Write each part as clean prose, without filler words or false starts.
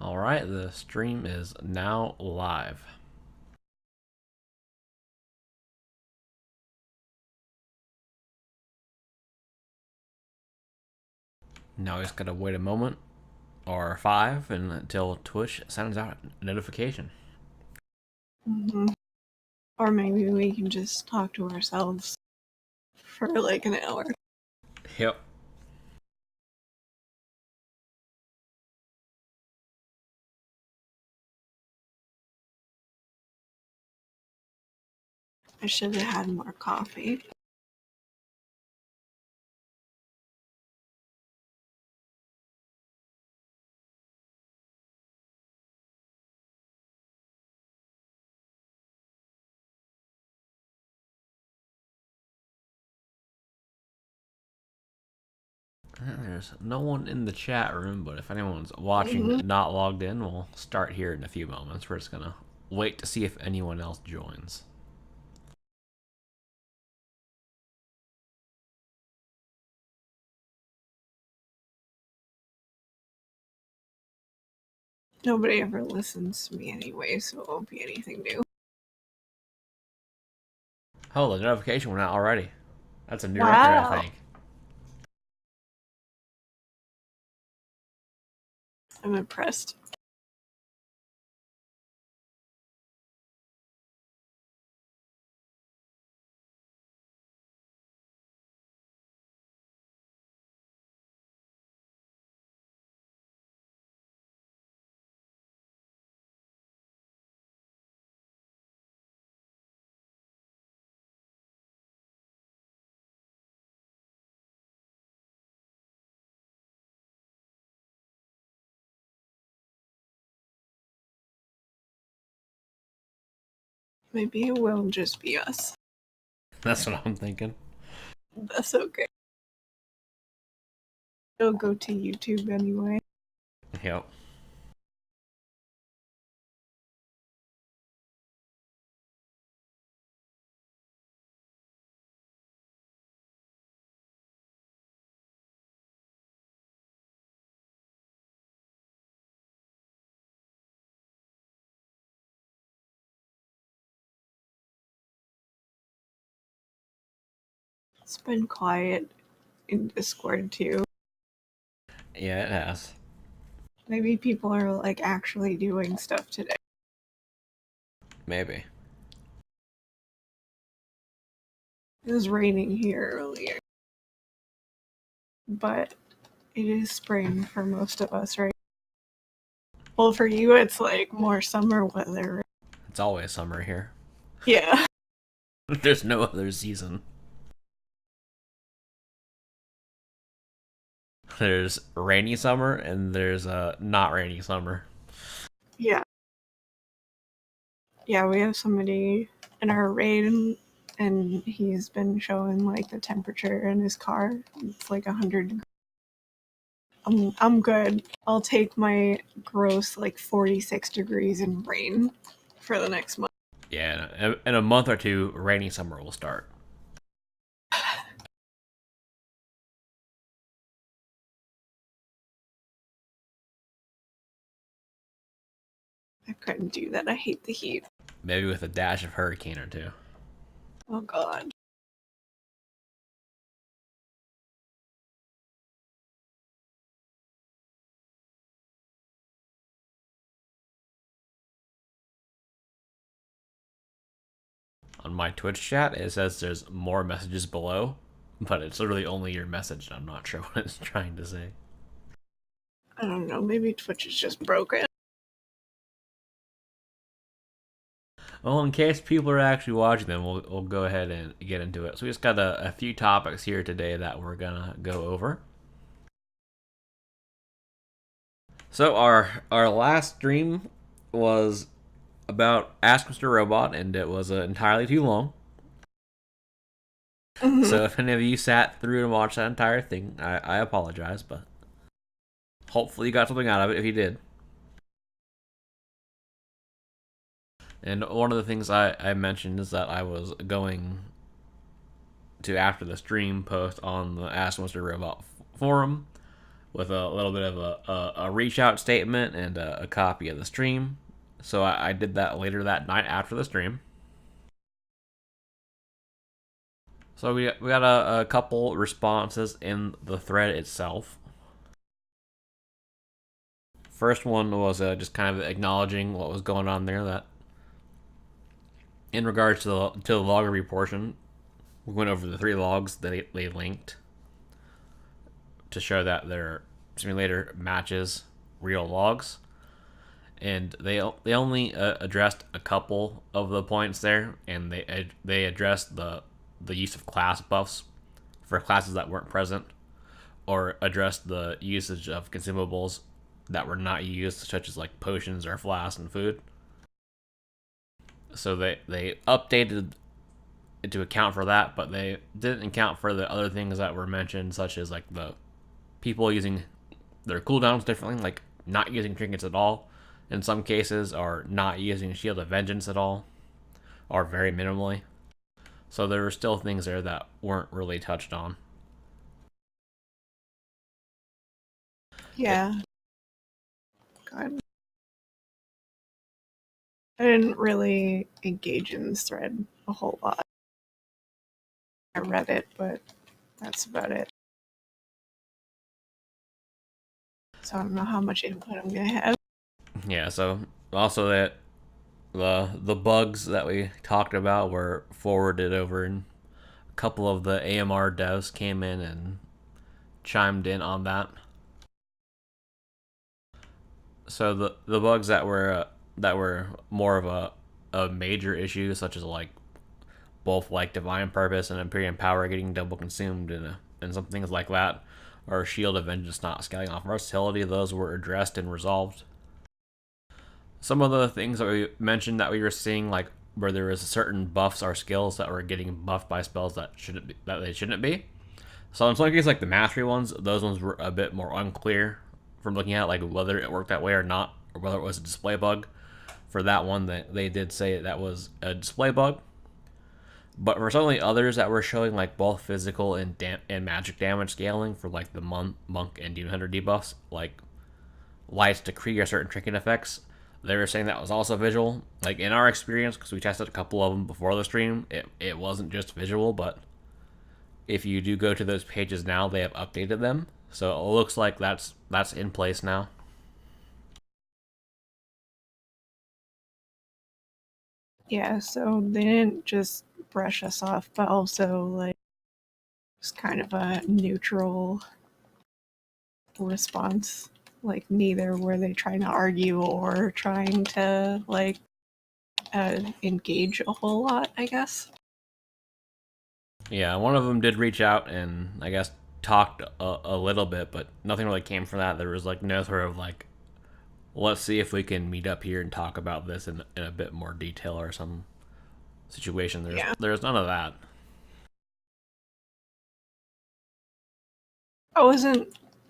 Alright, the stream is now live. Now we just gotta wait a moment or 5 until Twitch sends out a notification. Or maybe we can just talk to ourselves for like an hour. Yep. I should have had more coffee. There's no one in the chat room, but if anyone's watching not logged in, we'll start here in a few moments. We're just gonna wait to see if anyone else joins. Nobody ever listens to me anyway, so it won't be anything new. Oh, the notification went out already. That's a new record, I think. I'm impressed. Maybe it will just be us. That's what I'm thinking. That's okay. It'll go to YouTube anyway. Yep. It's been quiet in Discord too. Yeah, it has. Maybe people are like actually doing stuff today. Maybe. It was raining here earlier. But it is spring for most of us, right? Well, for you, it's like more summer weather. It's always summer here. Yeah. There's no other season. There's rainy summer and there's not rainy summer. Yeah. Yeah, we have somebody in our raid and he's been showing like the temperature in his car. It's like 100 degrees. I'm good. I'll take my gross like 46 degrees in rain for the next month. Yeah, in a month or two, rainy summer will start. I couldn't do that. I hate the heat. Maybe with a dash of hurricane or two. Oh god. On my Twitch chat, it says there's more messages below, but it's literally only your message. I'm not sure what it's trying to say. I don't know. Maybe Twitch is just broken. Well, in case people are actually watching them, we'll go ahead and get into it. So we just got a few topics here today that we're gonna go over. So our last stream was about Ask Mr. Robot, and it was entirely too long. So if any of you sat through and watched that entire thing, I apologize, but hopefully you got something out of it if you did. And one of the things I mentioned is that I was going to, after the stream, post on the Ask Mr. Robot forum with a little bit of a reach out statement and a copy of the stream. So I did that later that night after the stream. So we got a couple responses in the thread itself. First one was just kind of acknowledging what was going on there. That in regards to the log review portion, we went over the 3 logs that they linked to show that their simulator matches real logs, and they only addressed a couple of the points there, and they addressed the use of class buffs for classes that weren't present, or addressed the usage of consumables that were not used, such as like potions or flasks and food. So they updated it to account for that, but they didn't account for the other things that were mentioned, such as like the people using their cooldowns differently, like not using trinkets at all in some cases, or not using Shield of Vengeance at all, or very minimally. So there were still things there that weren't really touched on. Yeah. God. I didn't really engage in this thread a whole lot. I read it, but that's about it. So I don't know how much input I'm gonna have. Yeah, so also that the bugs that we talked about were forwarded over, and a couple of the AMR devs came in and chimed in on that. So the bugs that were more of a major issue, such as like both like Divine Purpose and Imperium Power getting double consumed and some things like that, or Shield of Vengeance not scaling off versatility, those were addressed and resolved. Some of the things that we mentioned that we were seeing, like where there was certain buffs or skills that were getting buffed by spells that they shouldn't be. So in some cases, like the mastery ones, those ones were a bit more unclear from looking at like whether it worked that way or not, or whether it was a display bug. For that one, that they did say that was a display bug. But for some of the others that were showing like both physical and magic damage scaling for like the monk and demon hunter debuffs, like Light's Decree or certain trinket effects, they were saying that was also visual. Like in our experience, because we tested a couple of them before the stream, it wasn't just visual, but if you do go to those pages now, they have updated them. So it looks like that's in place now. Yeah, so they didn't just brush us off, but also like it's kind of a neutral response. Like neither were they trying to argue or trying to like engage a whole lot, I guess. Yeah, one of them did reach out and I guess talked a little bit, but nothing really came from that. There was like no sort of like, let's see if we can meet up here and talk about this in a bit more detail or some situation. There's none of that. I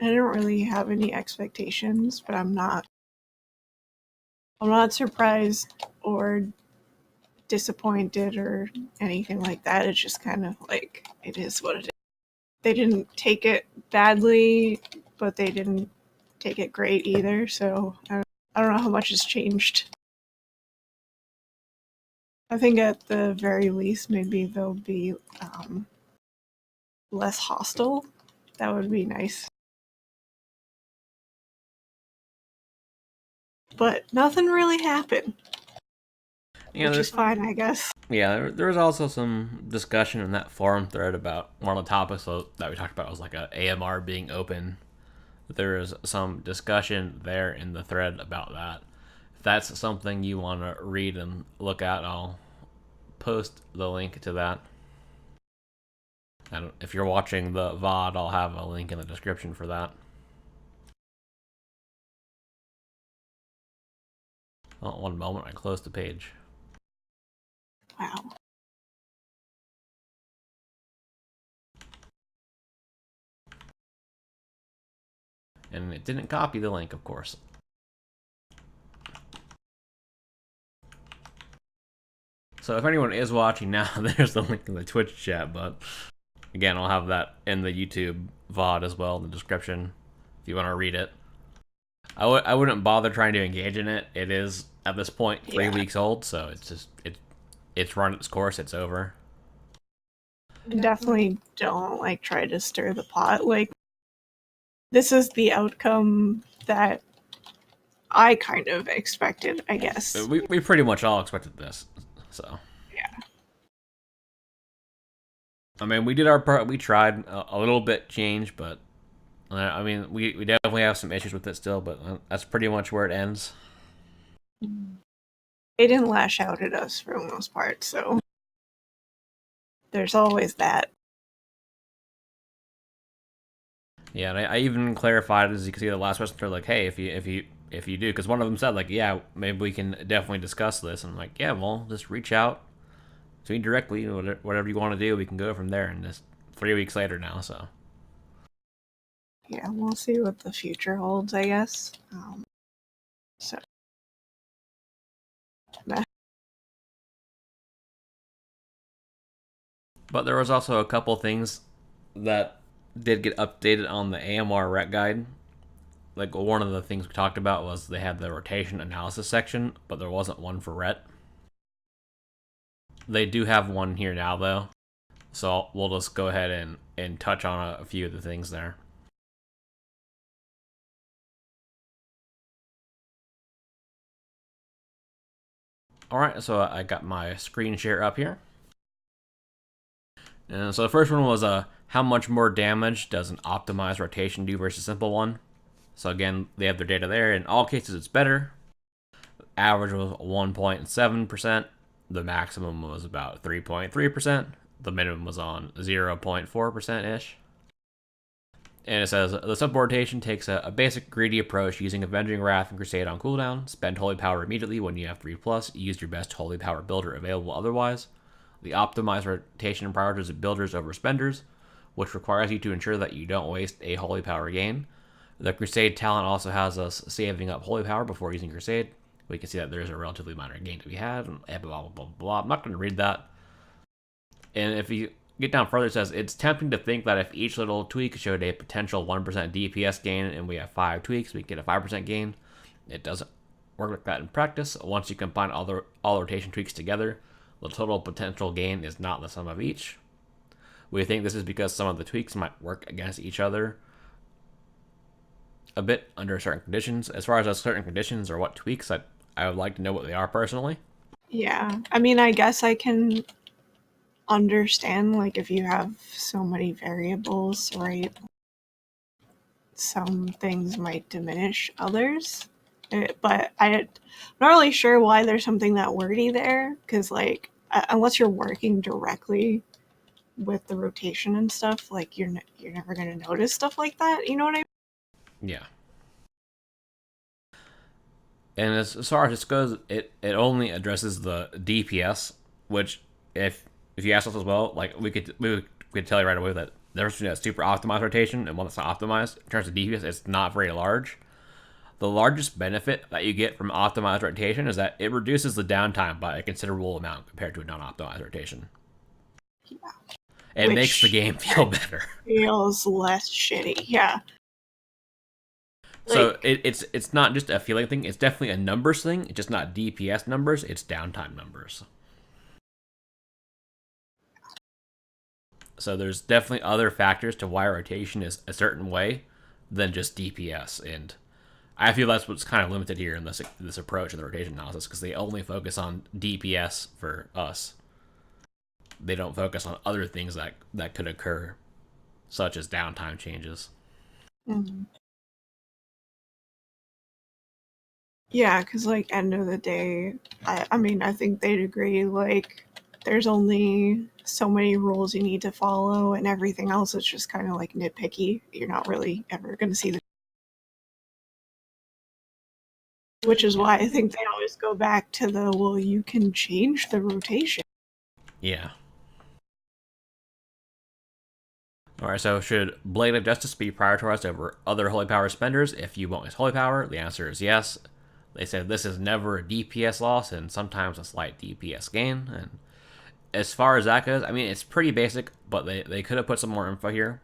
didn't really have any expectations, but I'm not surprised or disappointed or anything like that. It's just kind of like it is what it is. They didn't take it badly, but they didn't take it great either. So I don't know how much has changed. I think at the very least, maybe they'll be less hostile. That would be nice. But nothing really happened. Yeah, which is fine, I guess. Yeah, there was also some discussion in that forum thread about one of the topics that we talked about was like a AMR being open. There is some discussion there in the thread about that. If that's something you want to read and look at, I'll post the link to that. And if you're watching the VOD, I'll have a link in the description for that. Oh, one moment, I closed the page. Wow. And it didn't copy the link, of course. So if anyone is watching now, there's the link in the Twitch chat, but again, I'll have that in the YouTube VOD as well in the description if you want to read it. I wouldn't bother trying to engage in it. It is at this point 3 weeks old, so it's run its course. It's over. Definitely don't like try to stir the pot. Like, this is the outcome that I kind of expected, I guess. We pretty much all expected this, so Yeah. I mean, we did our part. We tried a little bit change, but I mean, we definitely have some issues with it still. But that's pretty much where it ends. They didn't lash out at us for the most part, so there's always that. Yeah, and I even clarified, as you can see, the last question. They're like, "Hey, if you do," because one of them said, like, "Yeah, maybe we can definitely discuss this." And I'm like, "Yeah, well, just reach out to me directly. Whatever you want to do, we can go from there." And just 3 weeks later now, so Yeah, we'll see what the future holds, I guess. So, but there was also a couple things that did get updated on the AMR Rec guide. Like, one of the things we talked about was they had the rotation analysis section, but there wasn't one for ret. They do have one here now, though, so we'll just go ahead and touch on a few of the things there. Alright, so I got my screen share up here. And so the first one was how much more damage does an optimized rotation do versus simple one? So again, they have their data there. In all cases, it's better. Average was 1.7%. The maximum was about 3.3%. The minimum was on 0.4%-ish. And it says, the simple rotation takes a basic greedy approach using Avenging Wrath and Crusade on cooldown. Spend Holy Power immediately when you have 3+. Use your best Holy Power builder available otherwise. The optimized rotation prioritizes builders over spenders, which requires you to ensure that you don't waste a Holy Power gain. The Crusade talent also has us saving up Holy Power before using Crusade. We can see that there's a relatively minor gain to be had, and blah, blah, blah, blah. I'm not going to read that. And if you get down further, it says, it's tempting to think that if each little tweak showed a potential 1% DPS gain and we have 5 tweaks, we get a 5% gain. It doesn't work like that in practice. Once you combine all rotation tweaks together, the total potential gain is not the sum of each. We think this is because some of the tweaks might work against each other a bit under certain conditions. As far as those certain conditions or what tweaks, I would like to know what they are personally. yeah. I mean, I guess I can understand, like, if you have so many variables, right? Some things might diminish others. But I'm not really sure why there's something that wordy there, because, like, unless you're working directly with the rotation and stuff, like, you're never going to notice stuff like that. You know what I mean? Yeah. And as far as this goes, it only addresses the DPS, which if you ask us as well, like we could tell you right away that there's a super optimized rotation and one that's not optimized. In terms of DPS, it's not very large. The largest benefit that you get from optimized rotation is that it reduces the downtime by a considerable amount compared to a non-optimized rotation. Yeah. It makes the game feel better. Feels less shitty, yeah. So it's not just a feeling thing. It's definitely a numbers thing. It's just not DPS numbers. It's downtime numbers. So there's definitely other factors to why rotation is a certain way than just DPS. And I feel that's what's kind of limited here in this approach of the rotation analysis, because they only focus on DPS for us. They don't focus on other things that could occur, such as downtime changes. Mm-hmm. Yeah, because, like, end of the day, I mean, I think they'd agree, like, there's only so many rules you need to follow, and everything else is just kind of, like, nitpicky. You're not really ever going to see the... Which is why I think they always go back to the, well, you can change the rotation. Yeah. Alright, so should Blade of Justice be prioritized over other Holy Power spenders if you won't use Holy Power? The answer is yes. They said this is never a DPS loss and sometimes a slight DPS gain. And as far as that goes, I mean, it's pretty basic, but they could have put some more info here.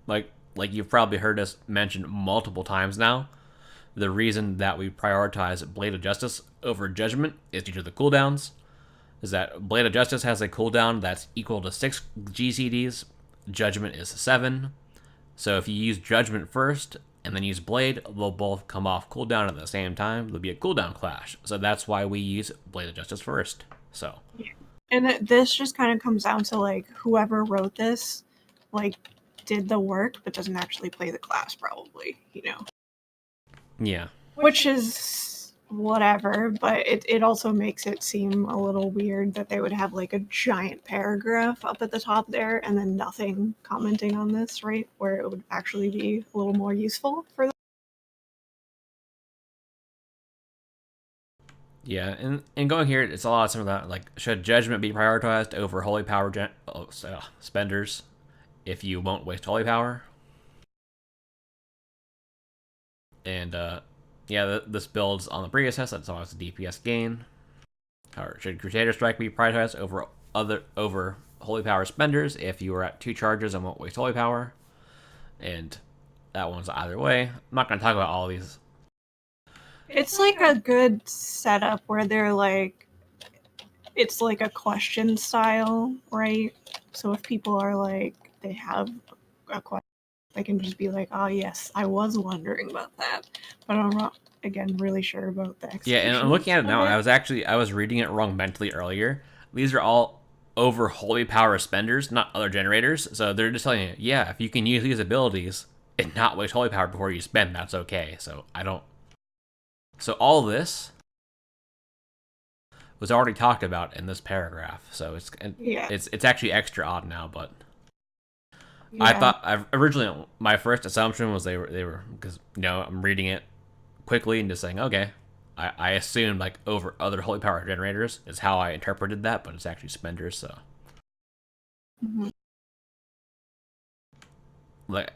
Like, like you've probably heard us mention multiple times now, the reason that we prioritize Blade of Justice over Judgment is due to the cooldowns. Is that Blade of Justice has a cooldown that's equal to 6 GCDs, Judgment is 7. So if you use Judgment first and then use Blade, they'll both come off cooldown at the same time. There'll be a cooldown clash. So that's why we use Blade of Justice first. So. And this just kind of comes down to like whoever wrote this, like did the work but doesn't actually play the class, probably, you know. Yeah. Which is whatever, but it also makes it seem a little weird that they would have like a giant paragraph up at the top there and then nothing commenting on this, right? Where it would actually be a little more useful for them. Yeah, and going here, it's a lot of some of that. Like, should Judgment be prioritized over Holy Power spenders if you won't waste Holy Power? And yeah, this builds on the previous test. That's always a DPS gain. Or should Crusader Strike be prioritized over Holy Power spenders if you are at 2 charges and won't waste Holy Power? And that one's either way. I'm not going to talk about all these. It's like a good setup where they're like, it's like a question style, right? So if people are like, they have a question, they can just be like, oh yes, I was wondering about that, but I'm not, again, really sure about the Yeah, and I'm looking at it now. Okay. I was reading it wrong mentally earlier. These are all over Holy Power spenders, not other generators. So they're just telling you, yeah, if you can use these abilities and not waste Holy Power before you spend, that's okay. So I don't. So all this was already talked about in this paragraph. So it's actually extra odd now, but. Yeah. I thought originally my first assumption was they were because I'm reading it quickly and just saying okay. I assumed like over other Holy Power generators is how I interpreted that, but it's actually spenders. So Mhm. like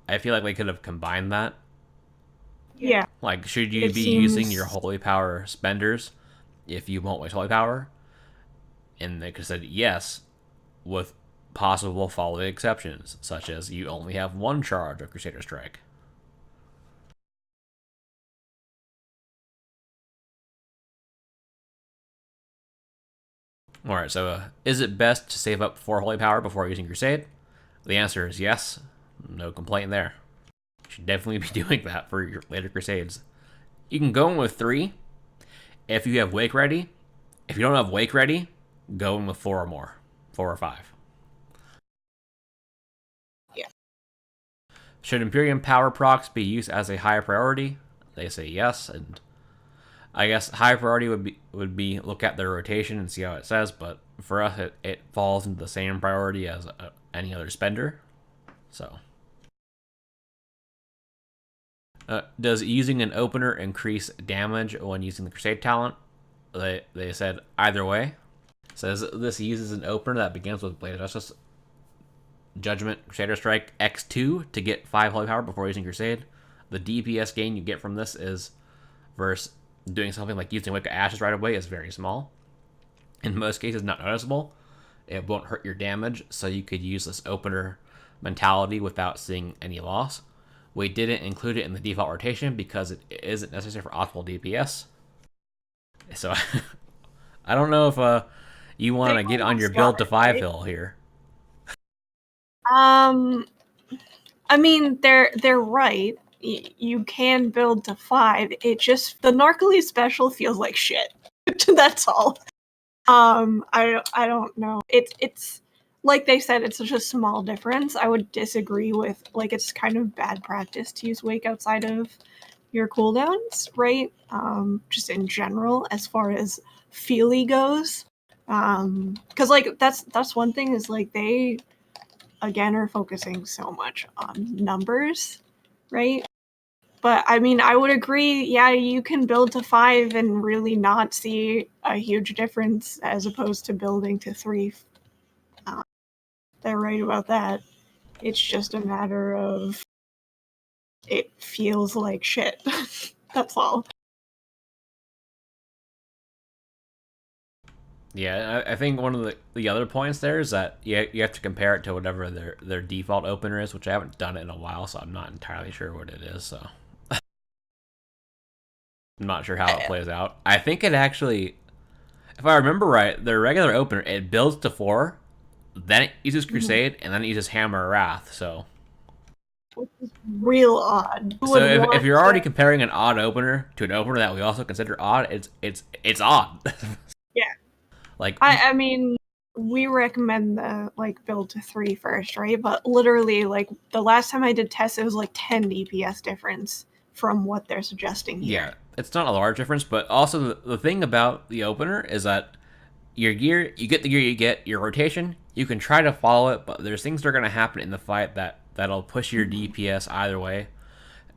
I feel like they could have combined that. Yeah. Like should you be seems... using your Holy Power spenders if you won't waste Holy Power? And they could have said yes with possible following exceptions, such as you only have 1 charge of Crusader Strike. Alright, so is it best to save up 4 Holy Power before using Crusade? The answer is yes. No complaint there. You should definitely be doing that for your later Crusades. You can go in with 3 if you have Wake ready. If you don't have Wake ready, go in with 4 or more. 4 or 5. Yeah. Should Imperium Power procs be used as a higher priority? They say yes, and I guess high priority would be look at their rotation and see how it says, but for us it falls into the same priority as any other spender. So, does using an opener increase damage when using the Crusade talent? They said either way. It says this uses an opener that begins with Blade of Justice, Judgment, Crusader Strike X2 to get 5 Holy Power before using Crusade. The DPS gain you get from this is versus doing something like using Wake of Ashes right away is very small. In most cases, not noticeable. It won't hurt your damage, so you could use this opener mentality without seeing any loss. We didn't include it in the default rotation because it isn't necessary for optimal DPS. So I don't know if you want to get on your build to 5 hill here. I mean, they're right. You can build to 5. It just the Narcoles special feels like shit. That's all. I don't know. It's like they said, it's such a small difference. I would disagree with like it's kind of bad practice to use Wake outside of your cooldowns, right? Just in general, as far as Feely goes. Because like that's one thing is like they again are focusing so much on numbers, right? But I mean, I would agree. Yeah, you can build to 5 and really not see a huge difference as opposed to building to 3. They're right about that. It's just a matter of it feels like shit. That's all. Yeah, I think one of the other points there is that you have to compare it to whatever their default opener is, which I haven't done it in a while, so I'm not entirely sure what it is. So I'm not sure how it I, plays out. I think it actually, if I remember right, their regular opener it builds to 4, then it uses Crusade, and then it uses Hammer of Wrath. which is real odd. Who So would if want you're already to? comparing an odd opener to an opener that we also consider odd, it's odd. Yeah, Like I mean, we recommend the like build to 3 first, right? But literally, like the last time I did tests, it was like 10 DPS difference from what they're suggesting yeah, here. it's not a large difference, but also the thing about the opener is that your gear, you get the gear you get, your rotation, you can try to follow it, but there's things that are going to happen in the fight that'll push your DPS either way.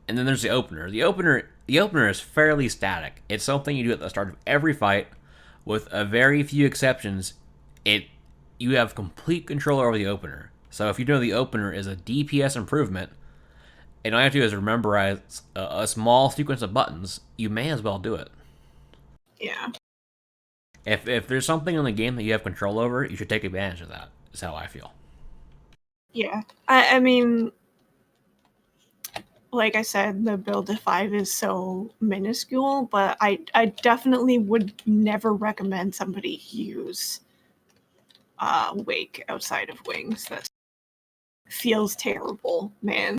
And then there's the opener. The opener is fairly static. It's something you do at the start of every fight, with a very few exceptions. It You have complete control over the opener. So if you know the opener is a DPS improvement, and all you have to do is memorize a small sequence of buttons, you may as well do it. Yeah, If there's something in the game that you have control over, you should take advantage of that. Is how I feel. yeah. I mean, like I said, the build to 5 is so minuscule, but I definitely would never recommend somebody use Wake outside of Wings. That feels terrible, man.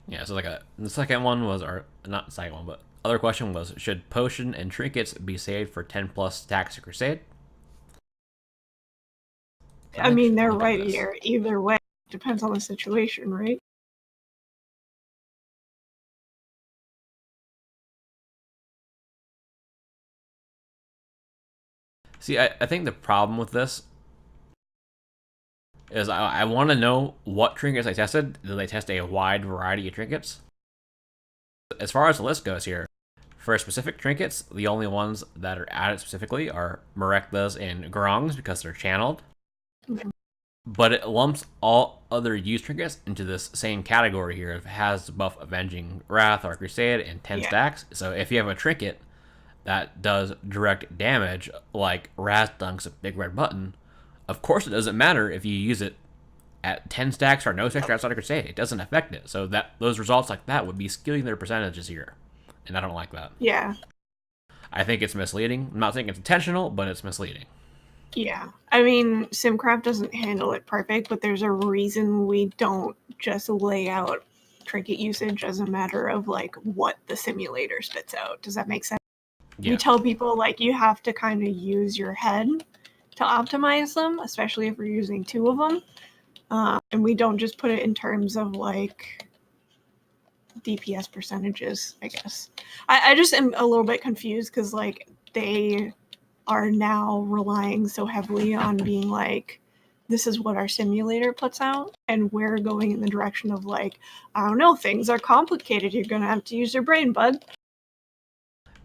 Yeah. So the second one was, or not the second one, but other question was, should potion and trinkets be saved for 10 plus stacks of Crusade? I mean, they're Look at right this. here. Either way, depends on the situation, right? See, I think the problem with this is I want to know what trinkets they tested. Did they test a wide variety of trinkets? As far as the list goes here, for specific trinkets, the only ones that are added specifically are Merekthas and Grongs because they're channeled. Mhm. But it lumps all other used trinkets into this same category here. It has the buff Avenging Wrath or Crusade and 10 Yeah. stacks. So if you have a trinket that does direct damage, like Raz Dunk's Big Red Button, of course it doesn't matter if you use it at 10 stacks or no stacks outside of Crusade. It doesn't affect it. So that those results like that would be skewing their percentages here. And I don't like that. Yeah. I think it's misleading. I'm not saying it's intentional, but it's misleading. Yeah. I mean, Simcraft doesn't handle it perfect, but there's a reason we don't just lay out trinket usage as a matter of like what the simulator spits out. Does that make sense? We Yeah. tell people like you have to kind of use your head to optimize them, especially if we're using 2 of them. And we don't just put it in terms of like DPS percentages, I guess. I just am a little bit confused because like they are now relying so heavily on being like, this is what our simulator puts out, and we're going in the direction of like, I don't know, things are complicated. You're gonna have to use your brain, bud.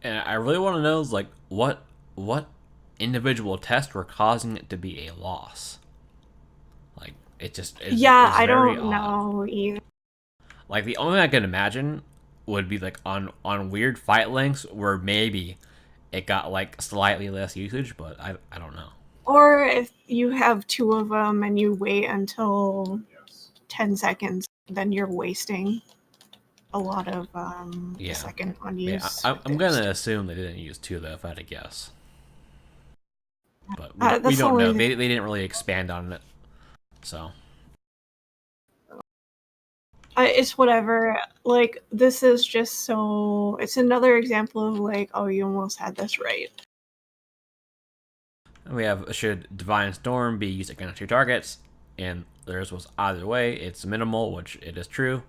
And I really want to know is like what individual tests were causing it to be a loss. Like it just Yeah, is I very don't odd. know either. Like the only thing I can imagine would be like on weird fight links where maybe it got like slightly less usage, but I don't know. Or if you have 2 of them and you wait until 10 seconds, then you're wasting a lot of the Yeah, second yeah. unused I'm things. gonna assume they didn't use two though, if I had to guess. But we That's the don't know. only. They didn't really expand on it, so It's whatever. Like this is just so. It's another example of like, oh, you almost had this right. we have, should Divine Storm be used against two targets? And theirs was either way. It's minimal, which it is true.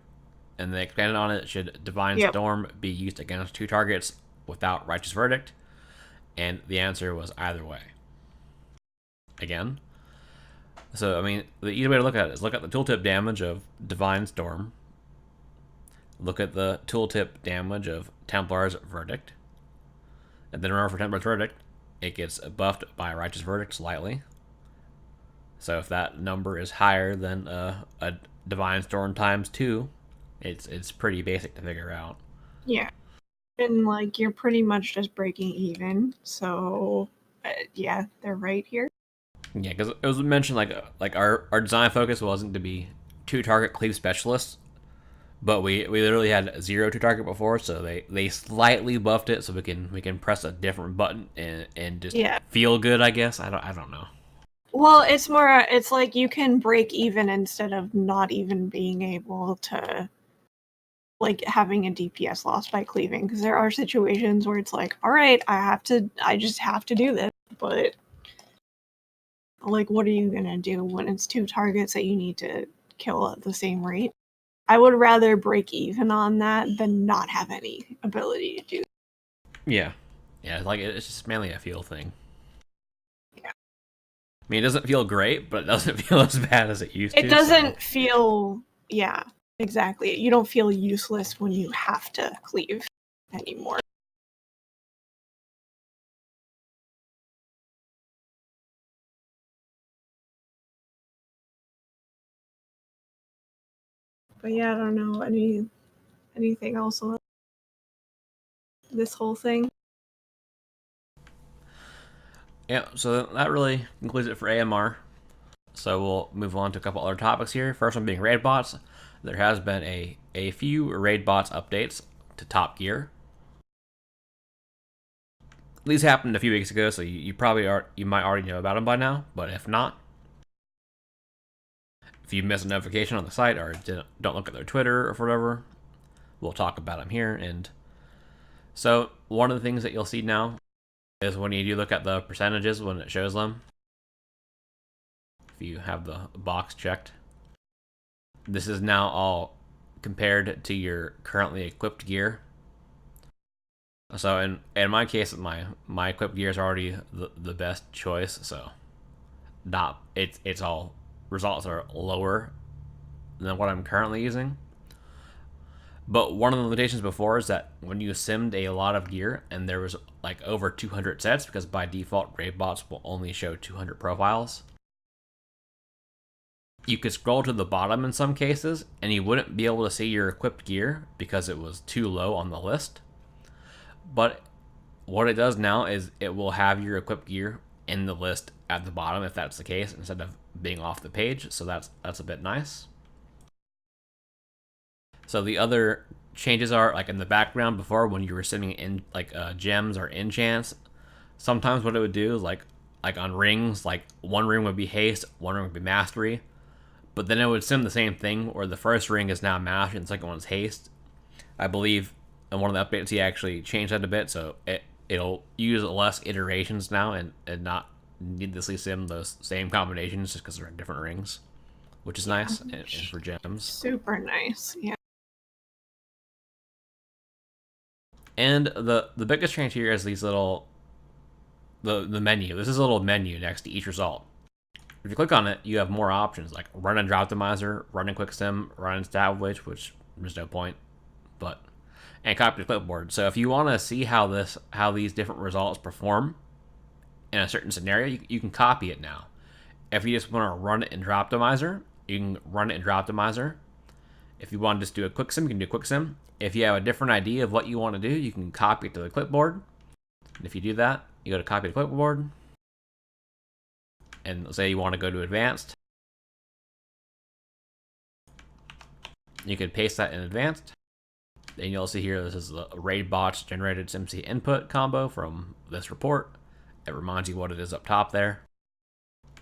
And they expanded on it. Should Divine Yep. Storm be used against two targets without Righteous Verdict? And the answer was either way. Again. So, I mean, the easy way to look at it is look at the tooltip damage of Divine Storm. Look at the tooltip damage of Templar's Verdict. And then remember for Templar's Verdict, it gets buffed by Righteous Verdict slightly. So if that number is higher than a Divine Storm times 2, it's pretty basic to figure out. Yeah. And like you're pretty much just breaking even. So yeah, they're right here. Yeah, because it was mentioned like our design focus wasn't to be two target cleave specialists, but we literally had zero to target before, so they slightly buffed it so we can press a different button and just Yeah. feel good. I guess I don't know. Well, it's more. It's like you can break even instead of not even being able to, like, having a DPS loss by cleaving. Because there are situations where it's like, all right, I just have to do this. But like, what are you gonna do when it's two targets that you need to kill at the same rate? I would rather break even on that than not have any ability to do. Yeah, yeah, like it's just mainly a feel thing. Yeah. I mean, it doesn't feel great, but it doesn't feel as bad as it used It to. So doesn't feel. Yeah, exactly. You don't feel useless when you have to cleave anymore. But yeah, I don't know anything else on this whole thing. yeah, so that really concludes it for AMR. So we'll move on to a couple other topics here. First one being raid bots. There has been a few raid bots updates to Top Gear. These happened a few weeks ago, so you probably you might already know about them by now. But if not, if you miss a notification on the site or don't look at their Twitter or whatever, we'll talk about them here. And so one of the things that you'll see now is when you do look at the percentages when it shows them. If you have the box checked, this is now all compared to your currently equipped gear. So in my case, my equipped gear is already the best choice. So not it's all results are lower than what I'm currently using. But one of the limitations before is that when you simmed a lot of gear and there was like over 200 sets, because by default raid bots will only show 200 profiles, you could scroll to the bottom in some cases and you wouldn't be able to see your equipped gear because it was too low on the list. But what it does now is it will have your equipped gear in the list at the bottom if that's the case, instead of being off the page. So that's a bit nice. So the other changes are like in the background before when you were sending in like gems or enchants. Sometimes what it would do is like on rings, like one ring would be haste, one ring would be mastery, but then it would sim the same thing where the first ring is now mastery and the second one's haste. I believe in one of the updates he actually changed that a bit, so it'll use less iterations now and not needlessly sim those same combinations just because they're in different rings, which is nice and for gems. Super nice. Yeah. And the biggest change here is these little the menu. This is a little menu next to each result. If you click on it, you have more options like run and optimizer, run and quick sim, run and stab which there's no point, but and copy to clipboard. So if you want to see how these different results perform in a certain scenario, you can copy it now. If you just want to run it in Droptimizer, you can run it in Droptimizer. If you want to just do a quick sim, you can do a quick sim. If you have a different idea of what you want to do, you can copy it to the clipboard. And if you do that, you go to copy to clipboard. And say you want to go to advanced. You can paste that in advanced. Then you'll see here, this is the Raidbots generated SimC input combo from this report. It reminds you what it is up top there.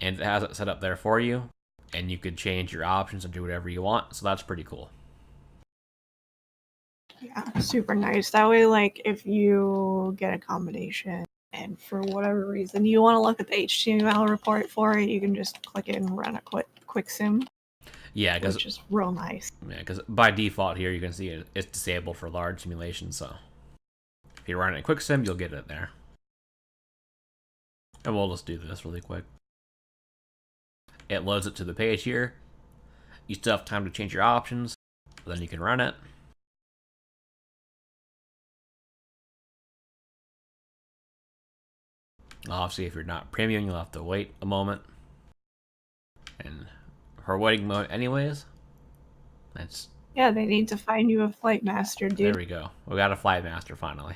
And it has it set up there for you. And you could change your options and do whatever you want. So that's pretty cool. Yeah, super nice. That way, like, if you get a combination and for whatever reason you want to look at the HTML report for it, you can just click it and run a quick sim. Yeah, which is real nice. Yeah, because by default here you can see it's disabled for large simulations. So if you run it in quick sim, you'll get it there. And we'll just do this really quick. It loads it to the page here. You still have time to change your options. Then you can run it. Obviously, if you're not premium, you'll have to wait a moment. And for waiting mode anyways, that's Yeah, they need to find you a flight master, dude. There we go. We got a flight master finally.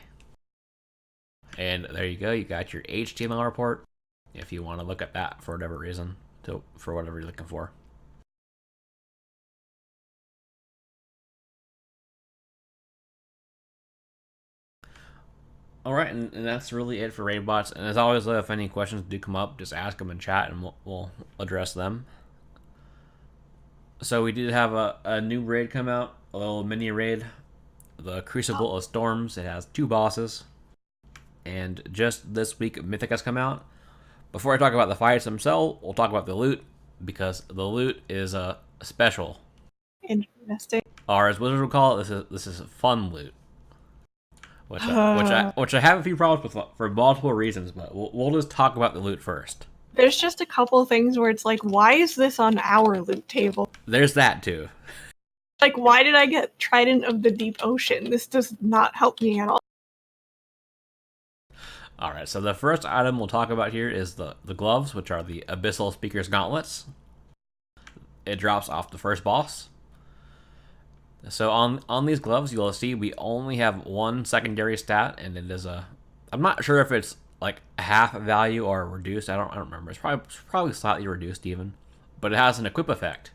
And there you go. You got your HTML report. If you want to look at that for whatever reason, for whatever you're looking for. All right, and that's really it for Raidbots. And as always, if any questions do come up, just ask them in chat, and we'll address them. So we did have a new raid come out, a little mini raid, the Crucible of Storms. It has 2 bosses, and just this week, Mythic has come out. Before I talk about the fights themselves, we'll talk about the loot, because the loot is a special. Interesting. Or as Wizards would call it, this is fun loot. Which I have a few problems with for multiple reasons, but we'll just talk about the loot first. There's just a couple things where it's like, why is this on our loot table? There's that too. Like, why did I get Trident of the Deep Ocean? This does not help me at all. Alright, so the first item we'll talk about here is the gloves, which are the Abyssal Speaker's Gauntlets. It drops off the first boss. So on these gloves, you'll see we only have 1 secondary stat, and it is I'm not sure if it's like a half value or reduced. I don't remember. It's probably slightly reduced even, but it has an equip effect,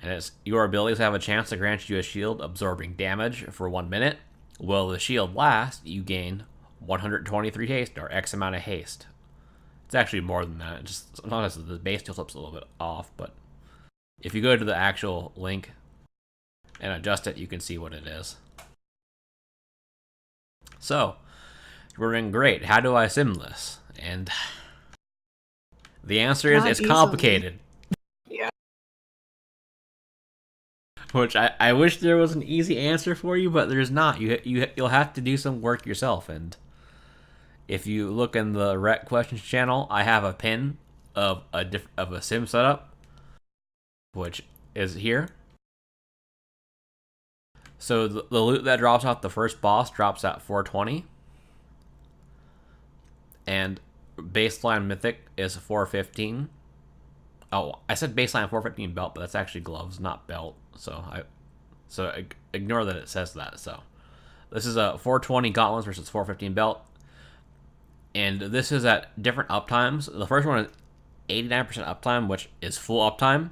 and it's your abilities have a chance to grant you a shield absorbing damage for 1 minute. Will the shield last, you gain 123 haste or X amount of haste. It's actually more than that. Just sometimes the base still flips a little bit off, but if you go to the actual link and adjust it, you can see what it is. So, we're doing great. How do I sim this? And the answer is it's complicated. Yeah. Which I wish there was an easy answer for you, but there's not. You'll have to do some work yourself. And if you look in the Rec Questions channel, I have a pin of a sim setup, which is here. So the loot that drops off the first boss drops at 420. And baseline mythic is 415. Oh, I said baseline 415 belt, but that's actually gloves, not belt. So ignore that it says that. So this is a 420 gauntlets versus 415 belt. And this is at different uptimes. The first one is 89% uptime, which is full uptime.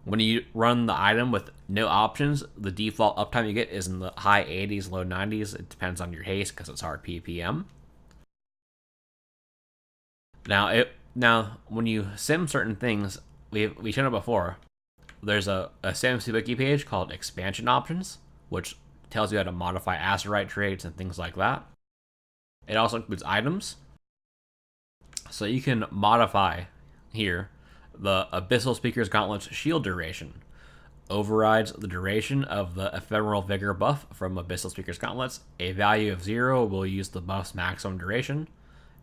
When you run the item with no options, the default uptime you get is in the high 80s, low 90s. It depends on your haste because it's hard PPM. Now, when you sim certain things, we've shown it before. There's a SimC wiki page called Expansion Options, which tells you how to modify Azurite traits and things like that. It also includes items. So you can modify here the Abyssal Speaker's Gauntlet's shield duration. Overrides the duration of the Ephemeral Vigor buff from Abyssal Speaker's Gauntlets. A value of 0 will use the buff's maximum duration.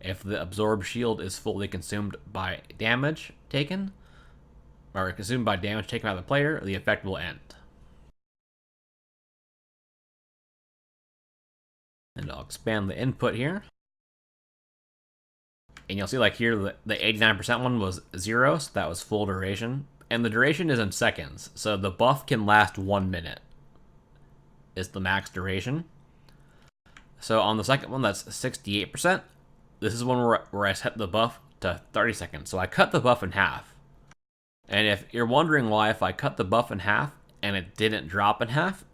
If the absorbed shield is fully consumed by damage taken, or consumed by damage taken by the player, the effect will end. And I'll expand the input here. And you'll see like here, the 89% one was 0, so that was full duration. And the duration is in seconds, so the buff can last 1 minute. Is the max duration. So on the second one, that's 68%. This is one where I set the buff to 30 seconds. So I cut the buff in half. And if you're wondering why if I cut the buff in half and it didn't drop in half,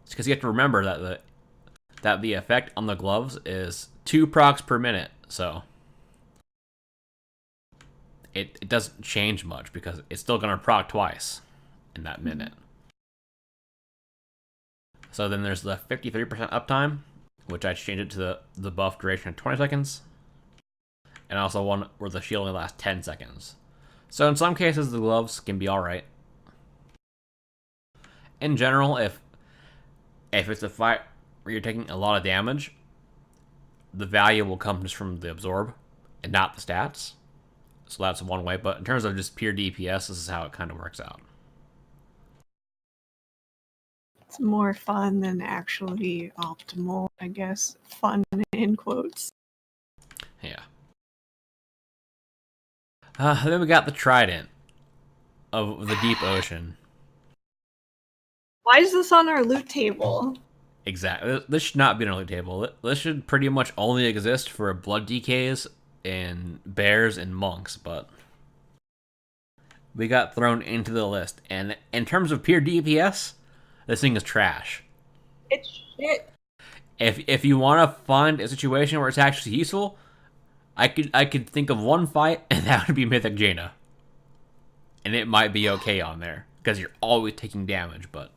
it's because you have to remember that the effect on the gloves is 2 procs per minute. So it doesn't change much because it's still going to proc twice in that minute. So then there's the 53% uptime, which I changed it to the buff duration of 20 seconds. And also one where the shield only lasts 10 seconds. So in some cases, the gloves can be alright. In general, if it's a fight where you're taking a lot of damage, the value will come just from the absorb and not the stats. So that's one way. But in terms of just pure DPS, this is how it kind of works out. It's more fun than actually optimal, I guess. Fun in quotes. Yeah. Then we got the Trident of the Deep Ocean. Why is this on our loot table? Exactly. This should not be on our loot table. This should pretty much only exist for blood DKs and bears and monks, but we got thrown into the list. And in terms of pure DPS, this thing is trash. It's shit. If you want to find a situation where it's actually useful, I could think of one fight, and that would be Mythic Jaina, and it might be okay on there because you're always taking damage. But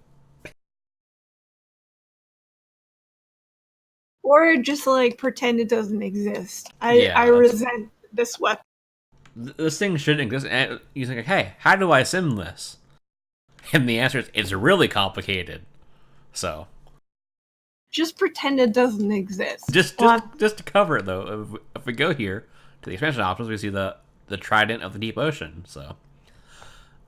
Or just like pretend it doesn't exist. I resent this weapon. This thing shouldn't exist. And you think, hey, how do I sim this? And the answer is, it's really complicated. So just pretend it doesn't exist. Just to cover it though, if we go here to the expansion options, we see the Trident of the Deep Ocean. So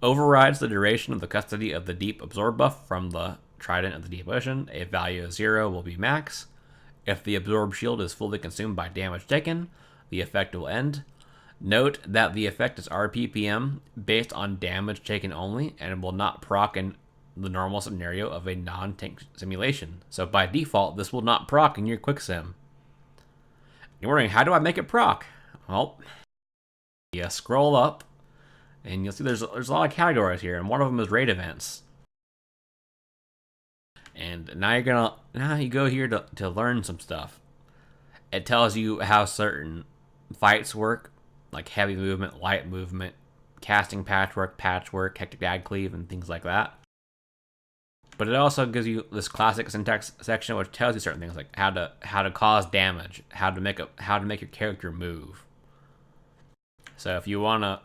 overrides the duration of the custody of the deep absorb buff from the Trident of the Deep Ocean. A value of 0 will be max. If the absorb shield is fully consumed by damage taken, the effect will end. Note that the effect is RPPM based on damage taken only and will not proc in the normal scenario of a non-tank simulation. So by default, this will not proc in your quick sim. You're wondering, how do I make it proc? Well, you scroll up and you'll see there's a lot of categories here, and one of them is raid events. And now you go here to learn some stuff. It tells you how certain fights work, like heavy movement, light movement, casting patchwork, hectic dag cleave, and things like that. But it also gives you this classic syntax section, which tells you certain things like how to cause damage, how to make your character move. So if you want to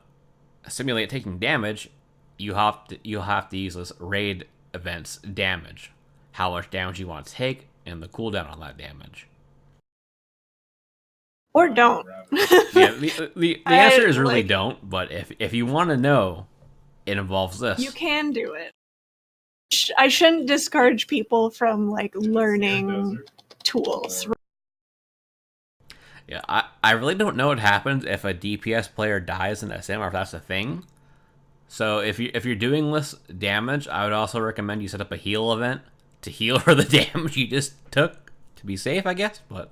simulate taking damage, you'll have to use this raid events damage, how much damage you want to take, and the cooldown on that damage. Or don't. Yeah, the answer is really don't. But if you want to know, it involves this. You can do it. I shouldn't discourage people from like learning tools. Yeah, I really don't know what happens if a DPS player dies in SM, or if that's a thing. So if you're doing this damage, I would also recommend you set up a heal event to heal for the damage you just took to be safe, I guess. But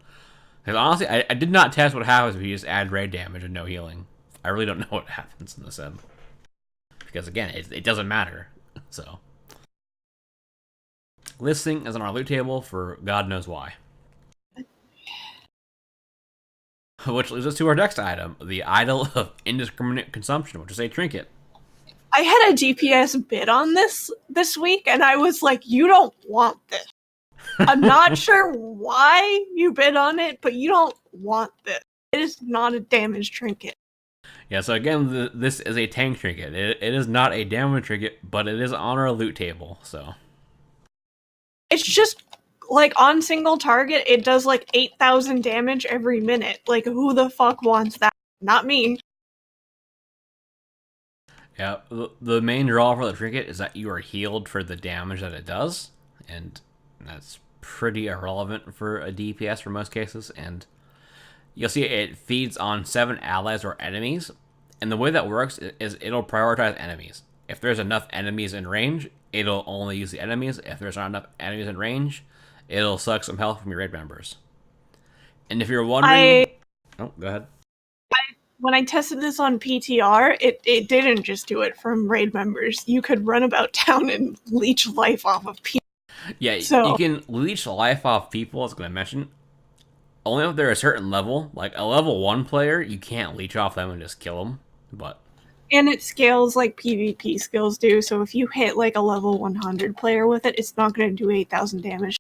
because honestly, I did not test what happens if you just add raid damage and no healing. I really don't know what happens in the sim. Because again, it doesn't matter. So this thing is on our loot table for God knows why. Which leads us to our next item, the Idol of Indiscriminate Consumption, which is a trinket. I had a DPS bid on this week, and I was like, you don't want this. I'm not sure why you bid on it, but you don't want this. It is not a damage trinket. Yeah, so again, this is a tank trinket. It is not a damage trinket, but it is on our loot table, so. It's just, like, on single target, it does, like, 8,000 damage every minute. Like, who the fuck wants that? Not me. Yeah, the main draw for the trinket is that you are healed for the damage that it does, and that's pretty irrelevant for a DPS for most cases, and you'll see it feeds on 7 allies or enemies, and the way that works is it'll prioritize enemies. If there's enough enemies in range, it'll only use the enemies. If there's not enough enemies in range, it'll suck some health from your raid members. And if you're wondering... Oh, go ahead. When I tested this on PTR, it didn't just do it from raid members. You could run about town and leech life off of people. Yeah, so, you can leech life off people, I was going to mention. Only if they're a certain level. Like, a level 1 player, you can't leech off them and just kill them. But... And it scales like PvP skills do, so if you hit like a level 100 player with it, it's not going to do 8,000 damage.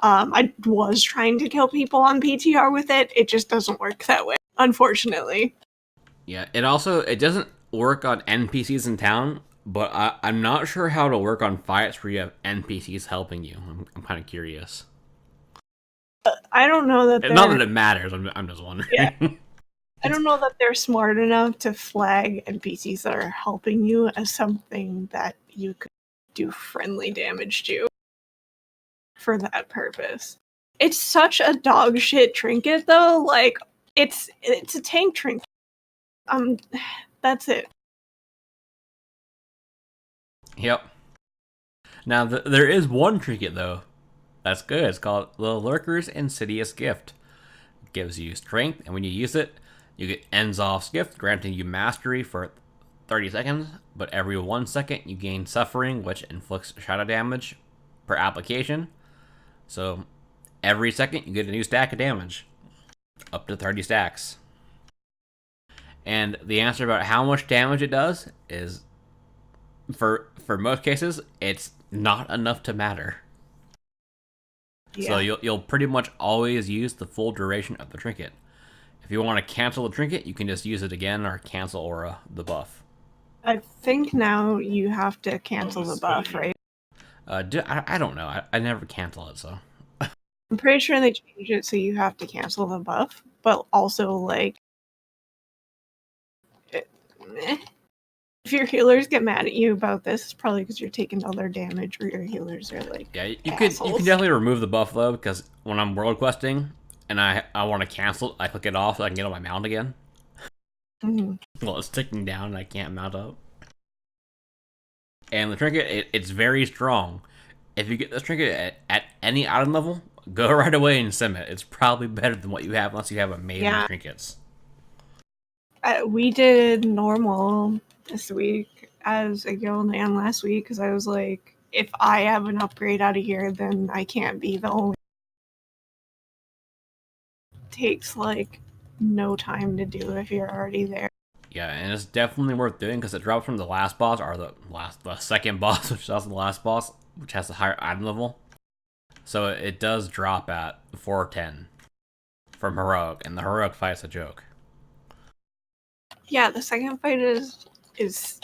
I was trying to kill people on PTR with it, it just doesn't work that way, unfortunately. Yeah, it doesn't work on NPCs in town, but I'm not sure how it'll work on fights where you have NPCs helping you. I'm kind of curious. I don't know that not that it matters, I'm just wondering. Yeah. I don't know that they're smart enough to flag NPCs that are helping you as something that you could do friendly damage to for that purpose. It's such a dog shit trinket though, like it's a tank trinket. That's it. Yep. Now, there is one trinket, though. That's good. It's called the Lurker's Insidious Gift. It gives you strength, and when you use it, you get Enzolf's Gift, granting you mastery for 30 seconds, but every 1 second you gain suffering, which inflicts shadow damage per application. So every second you get a new stack of damage, up to 30 stacks. And the answer about how much damage it does is, for most cases, it's not enough to matter. Yeah. So you'll pretty much always use the full duration of the trinket. If you want to cancel the trinket, you can just use it again or cancel Aura the buff. I think now you have to cancel the buff, right? I don't know. I never cancel it, so. I'm pretty sure they changed it so you have to cancel the buff, but also, like, if your healers get mad at you about this, it's probably because you're taking other damage or your healers are like, yeah, you can definitely remove the buff though, because when I'm world questing and I want to cancel, I click it off so I can get on my mount again. Mm-hmm. Well, it's ticking down and I can't mount up. And the trinket, it's very strong. If you get this trinket at any item level, go right away and sim it. It's probably better than what you have unless you have amazing trinkets. We did normal this week as a guild and last week because I was like, if I have an upgrade out of here, then I can't be the only. It takes like no time to do if you're already there. Yeah, and it's definitely worth doing because it drops from the last boss, or the second boss, which is also the last boss, which has a higher item level. So it does drop at 410 from Heroic, and the Heroic fight's a joke. Yeah, the second fight is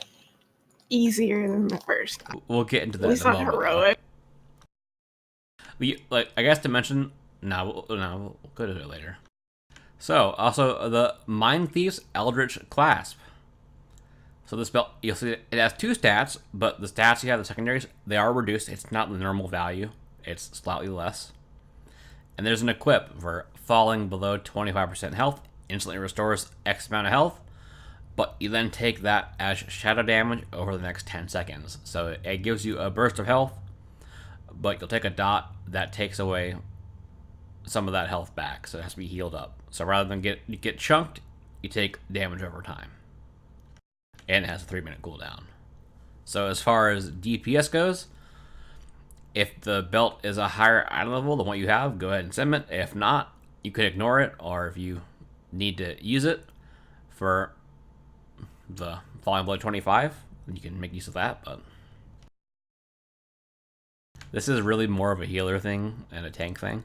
easier than the first. We'll get into that. At least on Heroic. I guess to mention, we'll go to it later. So, also, the Mind Thief's Eldritch Clasp. So this belt, you'll see it has 2 stats, but the stats you have, the secondaries, they are reduced. It's not the normal value. It's slightly less. And there's an equip for falling below 25% health. Instantly restores X amount of health, but you then take that as shadow damage over the next 10 seconds. So it gives you a burst of health, but you'll take a dot that takes away some of that health back, so it has to be healed up. So rather than get chunked, you take damage over time. And it has a 3-minute cooldown. So as far as DPS goes, if the belt is a higher item level than what you have, go ahead and sim it. If not, you could ignore it, or if you need to use it for the Falling Blow 25, you can make use of that, but this is really more of a healer thing and a tank thing.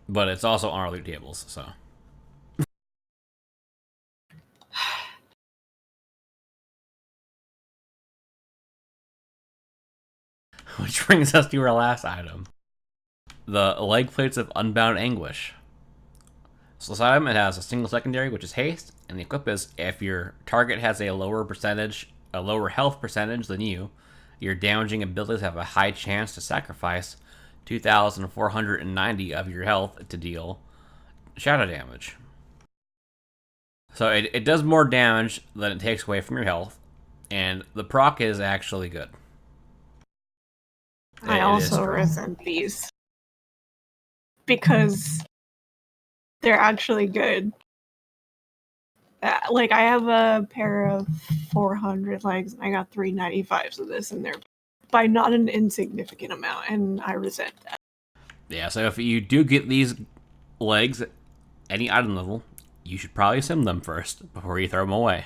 But it's also on our loot tables, so. Which brings us to our last item. The Leg Plates of Unbound Anguish. So this item, it has a single secondary, which is haste, and the equip is if your target has a lower health percentage than you, your damaging abilities have a high chance to sacrifice 2,490 of your health to deal shadow damage. So it does more damage than it takes away from your health, and the proc is actually good. I also resent these because they're actually good. Like, I have a pair of 400 legs, and I got 395s of this, and they're by not an insignificant amount, and I resent that. Yeah, so if you do get these legs at any item level, you should probably sim them first before you throw them away.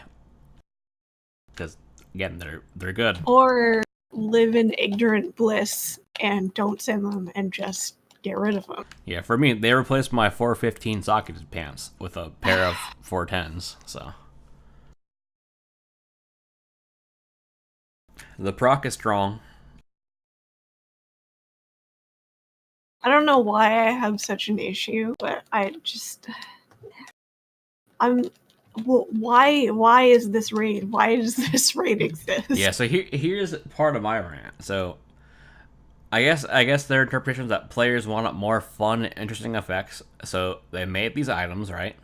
Because, again, they're good. Or live in ignorant bliss and don't sim them and just get rid of them. Yeah, for me, they replaced my 415 socketed pants with a pair of 410s, so. The proc is strong. I don't know why I have such an issue, but why is this raid? Why does this raid exist? Yeah, so here's part of my rant. So I guess their interpretation is that players want more fun, interesting effects, so they made these items, right?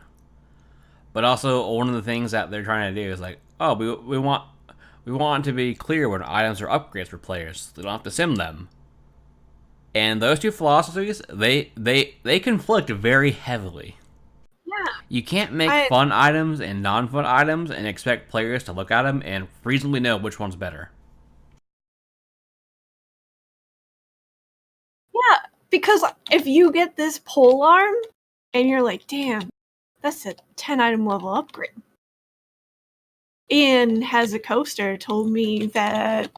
But also one of the things that they're trying to do is like, oh, we We want it to be clear when items are upgrades for players. So they don't have to sim them. And those two philosophies, they conflict very heavily. Yeah. You can't make I fun items and non-fun items and expect players to look at them and reasonably know which one's better. Yeah, because if you get this pole arm and you're like, damn, that's a 10 item level upgrade. Ian has a coaster told me that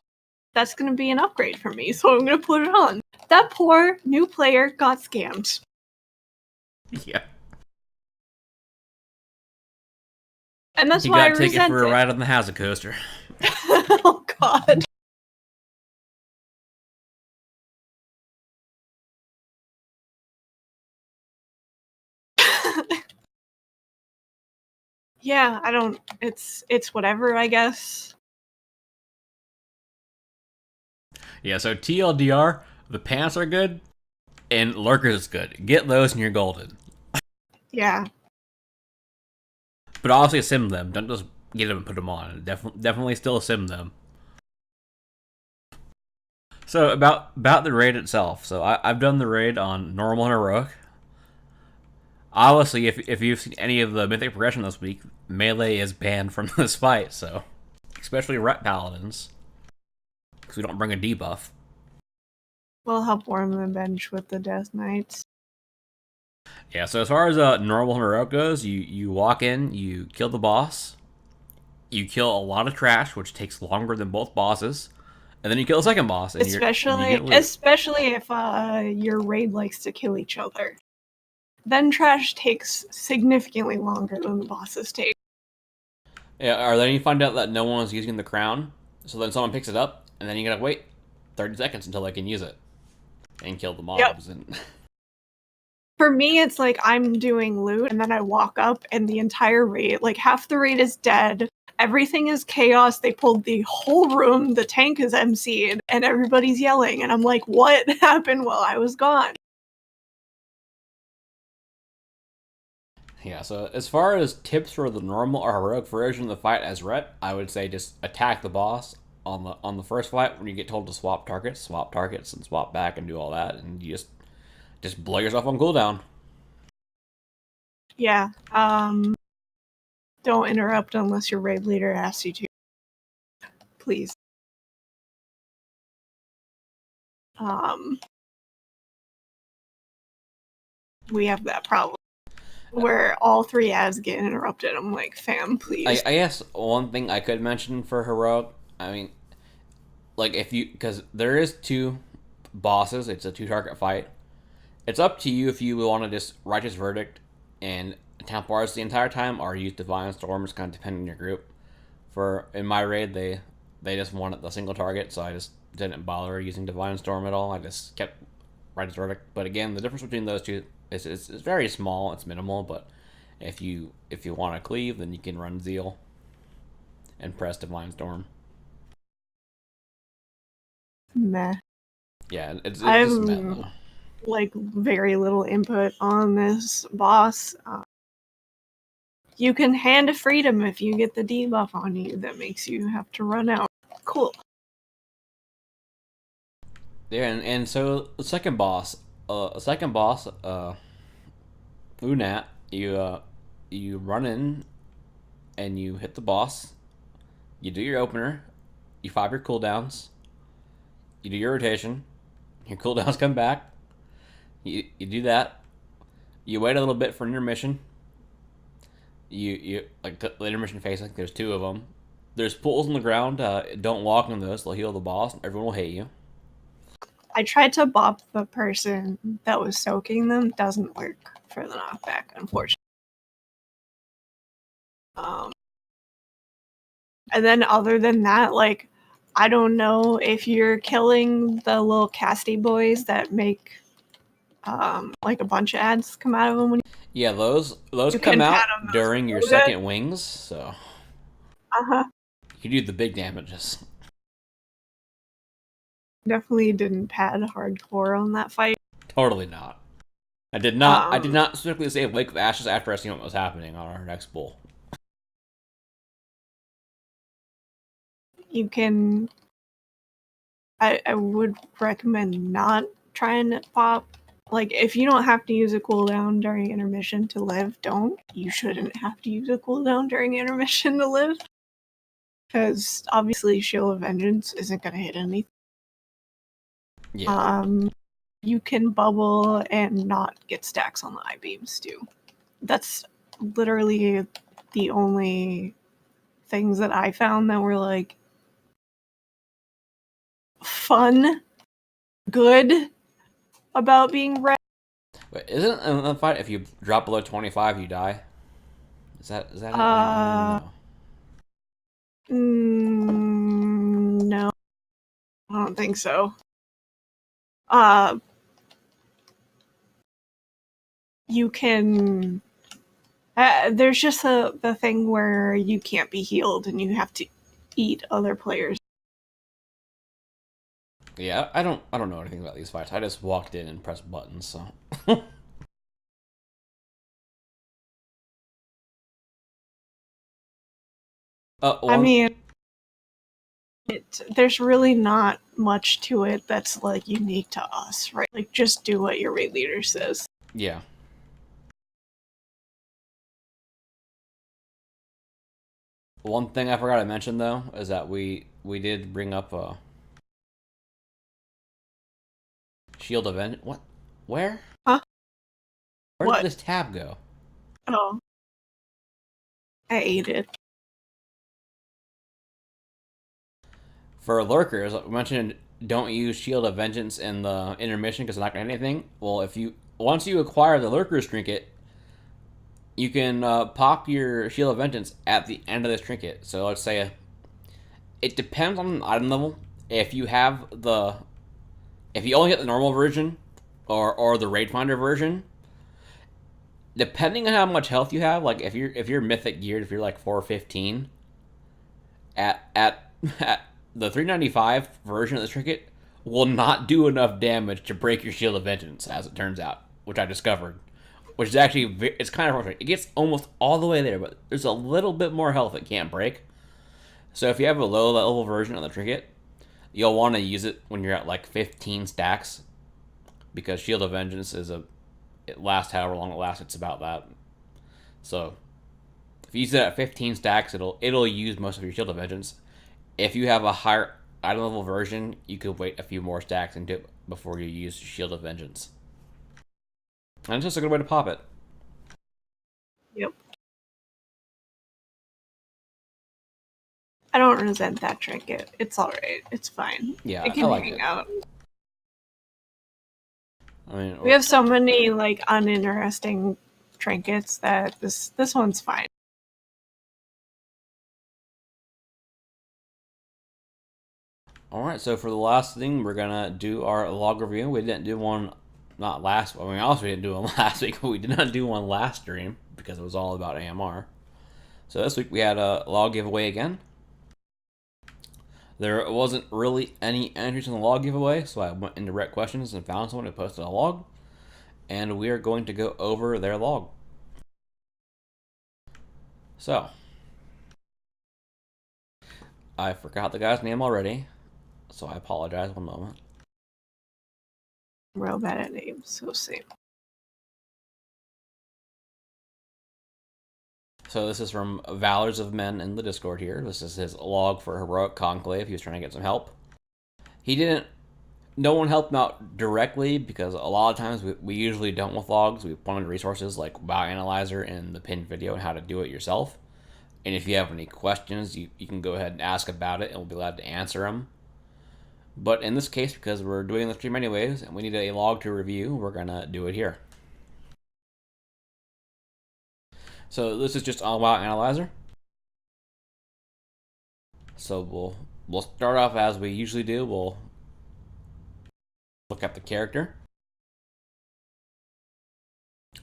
that's going to be an upgrade for me, so I'm going to put it on. That poor new player got scammed. Yeah. And that's You why I gotta take it resent for a it. ride on the Hazard coaster. Oh, God. Yeah, I don't. It's whatever, I guess. Yeah, so TLDR, the pants are good, and Lurkers is good. Get those and you're golden. Yeah. But obviously sim them. Don't just get them and put them on. Definitely still sim them. So about the raid itself. So I've done the raid on normal and heroic. Obviously, if you've seen any of the mythic progression this week, melee is banned from this fight. So especially ret paladins, because we don't bring a debuff. We'll help warm the bench with the Death Knights. Yeah. So as far as normal and heroic goes, you walk in, you kill the boss, you kill a lot of trash, which takes longer than both bosses, and then you kill the second boss, and you get loot. Especially if your raid likes to kill each other. Then trash takes significantly longer than the bosses take. Yeah, or then you find out that no one is using the crown, so then someone picks it up, and then you gotta wait 30 seconds until they can use it and kill the mobs. Yep. And For me, it's like I'm doing loot, and then I walk up, and the entire raid, like half the raid is dead. Everything is chaos. They pulled the whole room. The tank is MC'd, and everybody's yelling. And I'm like, what happened while I was gone? yeah, so as far as tips for the normal or heroic version of the fight as ret, I would say just attack the boss on the first fight when you get told to swap targets, and swap back and do all that, and you just blow yourself on cooldown. Yeah. Don't interrupt unless your raid leader asks you to. Please. We have that problem where all 3 ads get interrupted. I'm like, fam, please. I guess one thing I could mention for heroic, I mean, like if you, because there is 2 bosses, it's a 2 target fight. It's up to you if you want to just righteous verdict and tap bars the entire time, or use divine storm. It's kind of depending on your group. For in my raid, they just wanted the single target, so I just didn't bother using divine storm at all. I just kept righteous verdict. But again, the difference between those two is very small. It's minimal, but if you want to cleave, then you can run zeal and press divine storm. Meh. Yeah, it's I've just meh, though. like very little input on this boss. You can hand a freedom if you get the debuff on you that makes you have to run out. Cool. Yeah, and so the second boss, Unat, you run in and you hit the boss. You do your opener. You 5 your cooldowns. You do your rotation. Your cooldowns come back. You do that. You wait a little bit for intermission. You like the intermission phase. Like there's 2 of them. There's pools on the ground. Don't walk on those. They'll heal the boss. Everyone will hate you. I tried to bop the person that was soaking them. Doesn't work for the knockback, unfortunately. And then other than that, like, I don't know if you're killing the little casty boys that make like a bunch of ads come out of them when Yeah, those you come can out pat them. during your second wings, so Uh-huh. you do the big damages. Definitely didn't pad hardcore on that fight. Totally not. I did not specifically save Lake of Ashes after I seen what was happening on our next bull. you can. I would recommend not trying to pop. Like, if you don't have to use a cooldown during intermission to live, don't. You shouldn't have to use a cooldown during intermission to live. Because obviously Shield of Vengeance isn't going to hit anything. Yeah. You can bubble and not get stacks on the I-beams too. That's literally the only things that I found that were like fun, good about being red. But isn't in the fight if you drop below 25 you die? Is that it? No. No, I don't think so. You can. There's just the thing where you can't be healed and you have to eat other players. Yeah, I don't know anything about these fights. I just walked in and pressed buttons, so. I mean, there's really not much to it that's like unique to us, right? Like, just do what your raid leader says. Yeah. One thing I forgot to mention though is that we did bring up Shield event. What? Where? Huh? Where What? did this tab go? Oh, I ate it. For lurkers, we mentioned don't use Shield of Vengeance in the intermission because it's not going to hit anything. Well, if you once you acquire the lurkers trinket, you can pop your Shield of Vengeance at the end of this trinket. So let's say it depends on the item level. If you have if you only get the normal version or the raid finder version, depending on how much health you have, like if you're mythic geared, if you're like 415, at the 395 version of the trinket will not do enough damage to break your Shield of Vengeance, as it turns out, which I discovered. Which is actually, it's kind of frustrating. It gets almost all the way there, but there's a little bit more health it can't break. So if you have a low level version of the trinket, you'll want to use it when you're at like 15 stacks, because Shield of Vengeance it lasts however long it lasts. It's about that. So if you use it at 15 stacks, it'll use most of your Shield of Vengeance. If you have a higher item level version, you could wait a few more stacks into it before you use Shield of Vengeance. And it's just a good way to pop it. Yep. I don't resent that trinket. It's alright. It's fine. Yeah, it can I like hang it. out. I mean, We have so many like uninteresting trinkets that this one's fine. Alright, so for the last thing, we're gonna do our log review. We didn't do one not last I mean also we didn't do one last week, but we did not do one last stream because it was all about AMR. So this week we had a log giveaway again. There wasn't really any entries in the log giveaway, so I went into direct questions and found someone who posted a log, and we are going to go over their log. So, I forgot the guy's name already, so I apologize. One moment. I'm real bad at names, so same. So this is from Valors of Men in the Discord here. This is his log for Heroic Conclave. He was trying to get some help. No one helped him out directly because a lot of times we usually don't with logs. We wanted resources like WoW Analyzer in the pinned video and how to do it yourself. And if you have any questions, you can go ahead and ask about it and we'll be glad to answer them. But in this case, because we're doing the stream anyways and we need a log to review, we're going to do it here. So this is just on WoW Analyzer. So we'll start off as we usually do. We'll look at the character.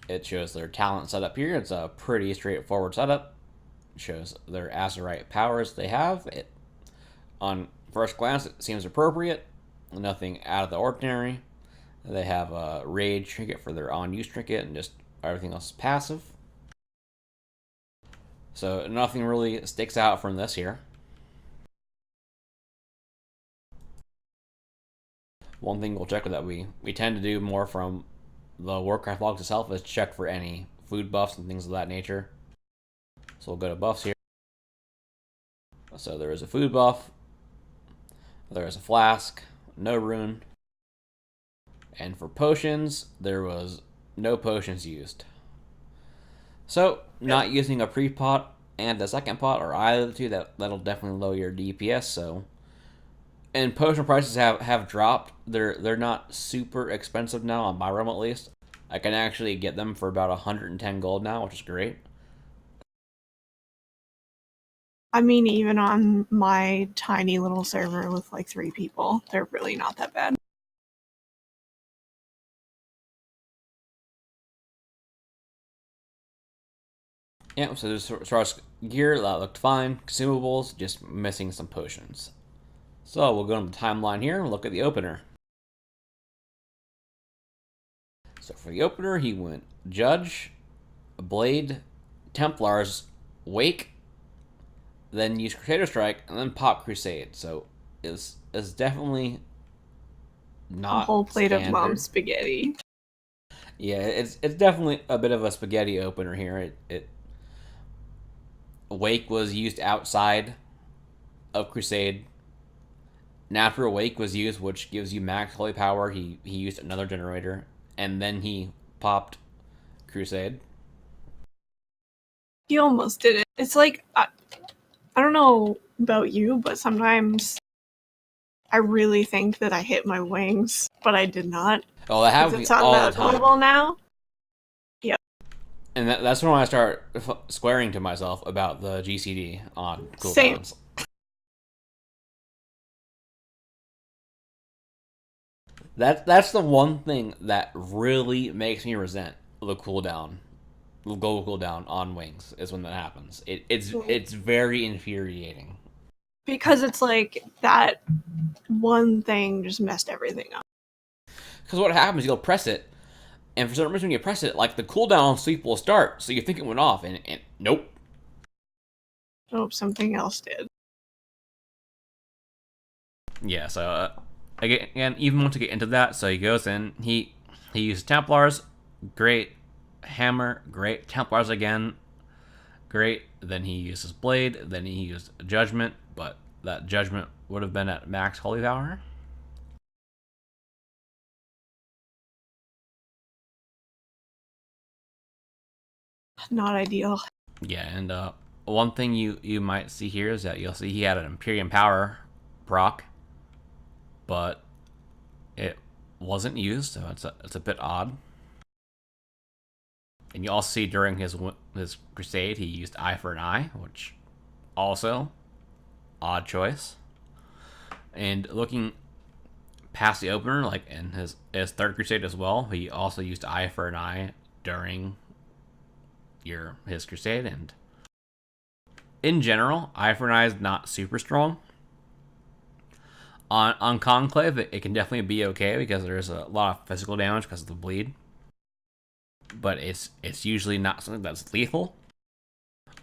It shows their talent setup here. It's a pretty straightforward setup. It shows their Azerite powers they have. On first glance, it seems appropriate. Nothing out of the ordinary. They have a Rage trinket for their on-use trinket, and just everything else is passive. So nothing really sticks out from this here. one thing we'll check that we tend to do more from the Warcraft logs itself is check for any food buffs and things of that nature. So we'll go to buffs here. So there is a food buff, there is a flask, no rune, and for potions, there was no potions used. So not using a pre-pot and a second pot, or either of the two, that'll definitely lower your DPS. So, and potion prices have dropped. They're not super expensive now on my realm at least. I can actually get them for about 110 gold now, which is great. I mean, even on my tiny little server with like 3 people, they're really not that bad. Yeah, so as far as gear, that looked fine. Consumables, just missing some potions. So we'll go to the timeline here and look at the opener. So for the opener, he went Judge, Blade, Templars, Wake, then used Crusader Strike, and then Pop Crusade. So it's definitely not a whole plate standard. Of mom spaghetti. Yeah, it's definitely a bit of a spaghetti opener here. Wake was used outside of Crusade. And after Wake was used, which gives you max holy power, he used another generator, and then he popped Crusade. He almost did it. It's like, I don't know about you, but sometimes I really think that I hit my wings, but I did not. Oh, that happens all the time. Level now. Yep. And that's when I start swearing to myself about the GCD on cooldowns. Same. That's the one thing that really makes me resent the cooldown, the gold cooldown on wings is when that happens. It's very infuriating. Because it's like that one thing just messed everything up. Because what happens, you'll press it, and for some reason when you press it, like the cooldown on sweep will start, so you think it went off, and nope. Nope, something else did. Yeah, so again, even once you get into that, so he goes in, he uses Templars, great. Hammer, great. Templars again, great. Then he uses Blade, then he used Judgment, but that Judgment would have been at max holy power. Not ideal. Yeah, and one thing you might see here is that you'll see he had an Imperium Power proc, but it wasn't used, so it's a bit odd. And you also see during his crusade he used Eye for an Eye, which also odd choice. And looking past the opener, like in his third crusade as well, he also used Eye for an Eye during his crusade. And in general, Eye for an Eye is not super strong. On Conclave, it can definitely be okay because there's a lot of physical damage because of the bleed. But it's usually not something that's lethal,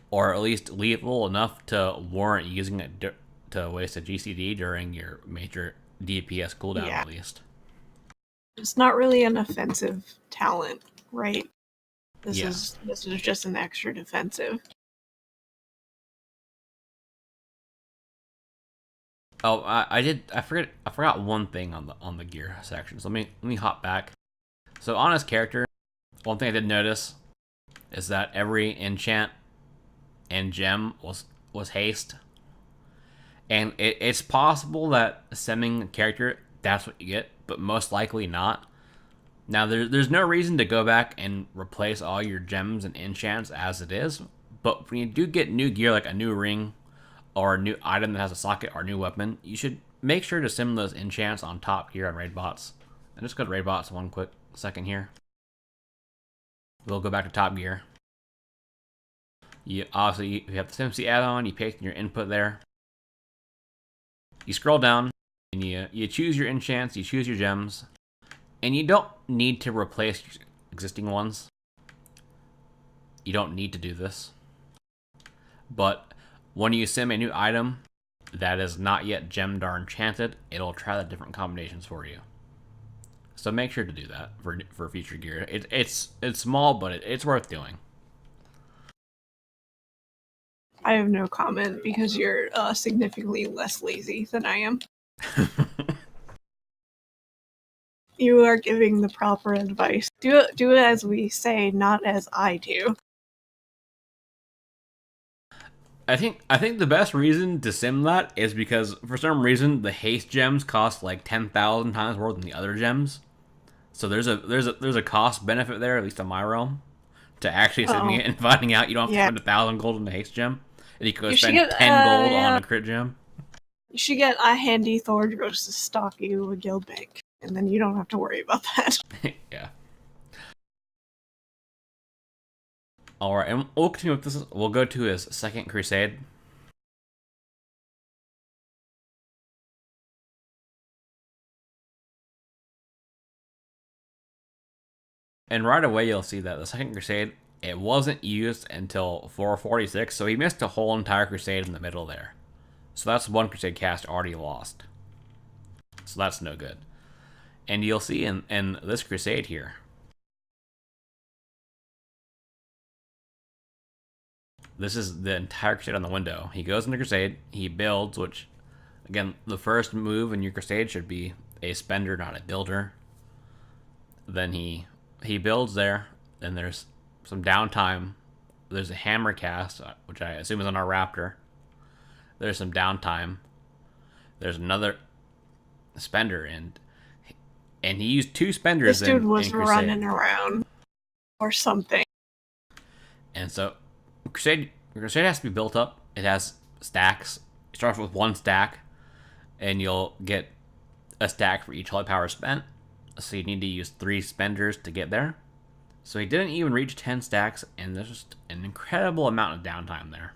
or at least lethal enough to warrant using it to waste a GCD during your major DPS cooldown, at least. It's not really an offensive talent, right? This is just an extra defensive. Oh, I forgot one thing on the gear section. So let me hop back. So on his character, one thing I did notice is that every enchant and gem was haste. And it's possible that semming character, that's what you get, but most likely not. Now, there's no reason to go back and replace all your gems and enchants as it is, but when you do get new gear, like a new ring, or a new item that has a socket, or a new weapon, you should make sure to sim those enchants on top here on Raidbots. And just go to Raidbots one quick second here. We'll go back to top gear. You have the SimC add-on, you paste in your input there. You scroll down, and you choose your enchants, you choose your gems, and you don't need to replace existing ones. You don't need to do this. But when you sim a new item that is not yet gemmed or enchanted, it'll try the different combinations for you. So make sure to do that for future gear. It's small, but it's worth doing. I have no comment because you're significantly less lazy than I am. You are giving the proper advice. Do it as we say, not as I do. I think the best reason to sim that is because for some reason the haste gems cost like 10,000 times more than the other gems. So there's a cost benefit there, at least in my realm, to actually simming it and finding out you don't have to spend 1,000 gold on the haste gem, and you could spend 10 gold on a crit gem. You should get a handy Thor just to stock you a guild bank, and then you don't have to worry about that. Yeah. All right, and we'll continue with this. We'll go to his second crusade. And right away, you'll see that the second crusade, it wasn't used until 446, so he missed a whole entire crusade in the middle there. So that's one crusade cast already lost. So that's no good. And you'll see in this crusade here, this is the entire crusade on the window. He goes into crusade, he builds, which, again, the first move in your crusade should be a spender, not a builder. Then he builds there, then there's some downtime. There's a hammer cast, which I assume is on our raptor. There's some downtime. There's another spender, and he used 2 spenders. This dude was running around or something. And so crusade has to be built up. It has stacks. You start off with 1 stack, and you'll get a stack for each holy power spent. So you need to use 3 spenders to get there. So he didn't even reach 10 stacks, and there's just an incredible amount of downtime there.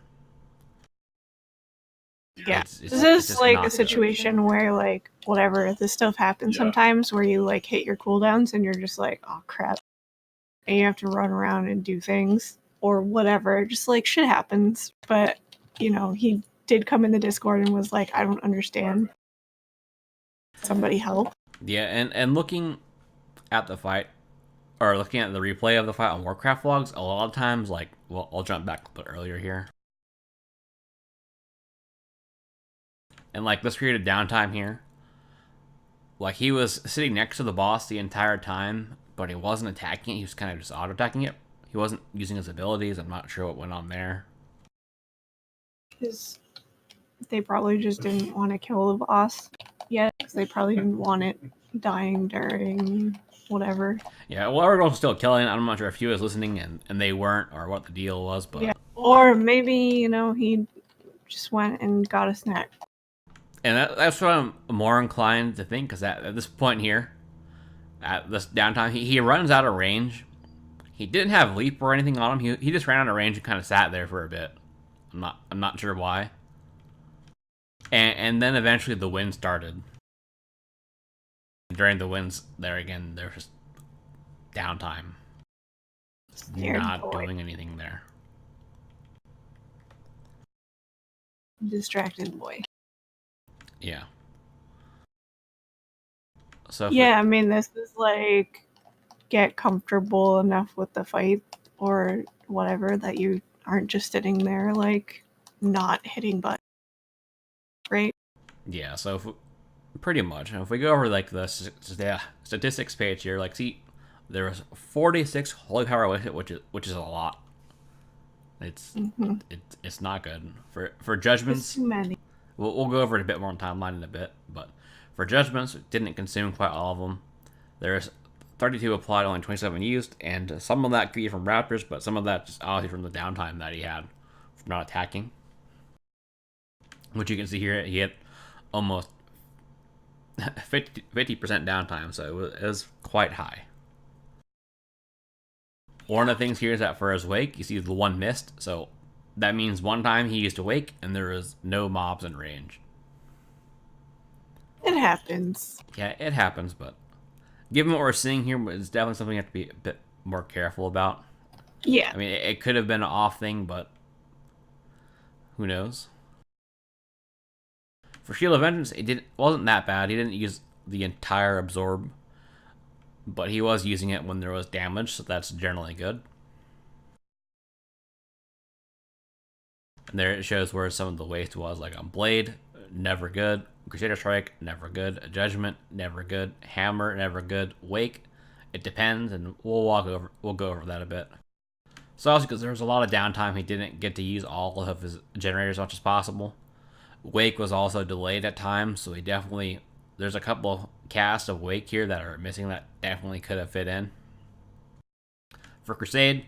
Yeah, this is like a situation where, like, whatever, this stuff happens sometimes where you, like, hit your cooldowns and you're just like, oh crap. And you have to run around and do things or whatever. Just, like, shit happens. But, you know, he did come in the Discord and was like, I don't understand. Somebody help. Yeah, and looking at the fight, or looking at the replay of the fight on Warcraft logs, a lot of times, like, well, I'll jump back a bit earlier here. And, like, this period of downtime here, like, he was sitting next to the boss the entire time, but he wasn't attacking it. He was kind of just auto-attacking it. He wasn't using his abilities. I'm not sure what went on there. Because they probably just didn't want to kill the boss yet, because they probably didn't want it dying during whatever. Yeah, well, everyone was still killing. I'm not sure if he was listening and they weren't, or what the deal was, but... Yeah. Or maybe, you know, he just went and got a snack. And that's what I'm more inclined to think, because at this point here, at this downtime, he runs out of range. He didn't have leap or anything on him. He just ran out of range and kind of sat there for a bit. I'm not sure why. And then eventually the wind started. During the winds there again, there's just downtime. Not doing anything there. Distracted boy. Yeah. So yeah, I mean, this is like, get comfortable enough with the fight or whatever that you aren't just sitting there like not hitting buttons, right? Yeah, so if pretty much. If we go over like the statistics page here, like, see, there was 46 holy power with it, which is a lot. It's not good for judgments. It's too many. We'll go over it a bit more on timeline in a bit, but for judgments, it didn't consume quite all of them. There's 32 applied, only 27 used, and some of that could be from Raptors, but some of that just obviously from the downtime that he had from not attacking. Which you can see here, he had almost 50% downtime, so it was quite high. One of the things here is that for his wake, you see the 1 missed, so that means one time he used a wake and there was no mobs in range. It happens. Yeah, it happens, but given what we're seeing here, it's definitely something you have to be a bit more careful about. Yeah. I mean, it could have been an off thing, but who knows? For Shield of Vengeance, wasn't that bad. He didn't use the entire absorb. but he was using it when there was damage, so that's generally good. And there it shows where some of the waste was, like on Blade, never good. Crusader Strike, never good. Judgment, never good. Hammer, never good. Wake, it depends, and we'll go over that a bit. So also because there was a lot of downtime, he didn't get to use all of his generators as much as possible. Wake was also delayed at times, so there's a couple casts of Wake here that are missing that definitely could have fit in. For Crusade,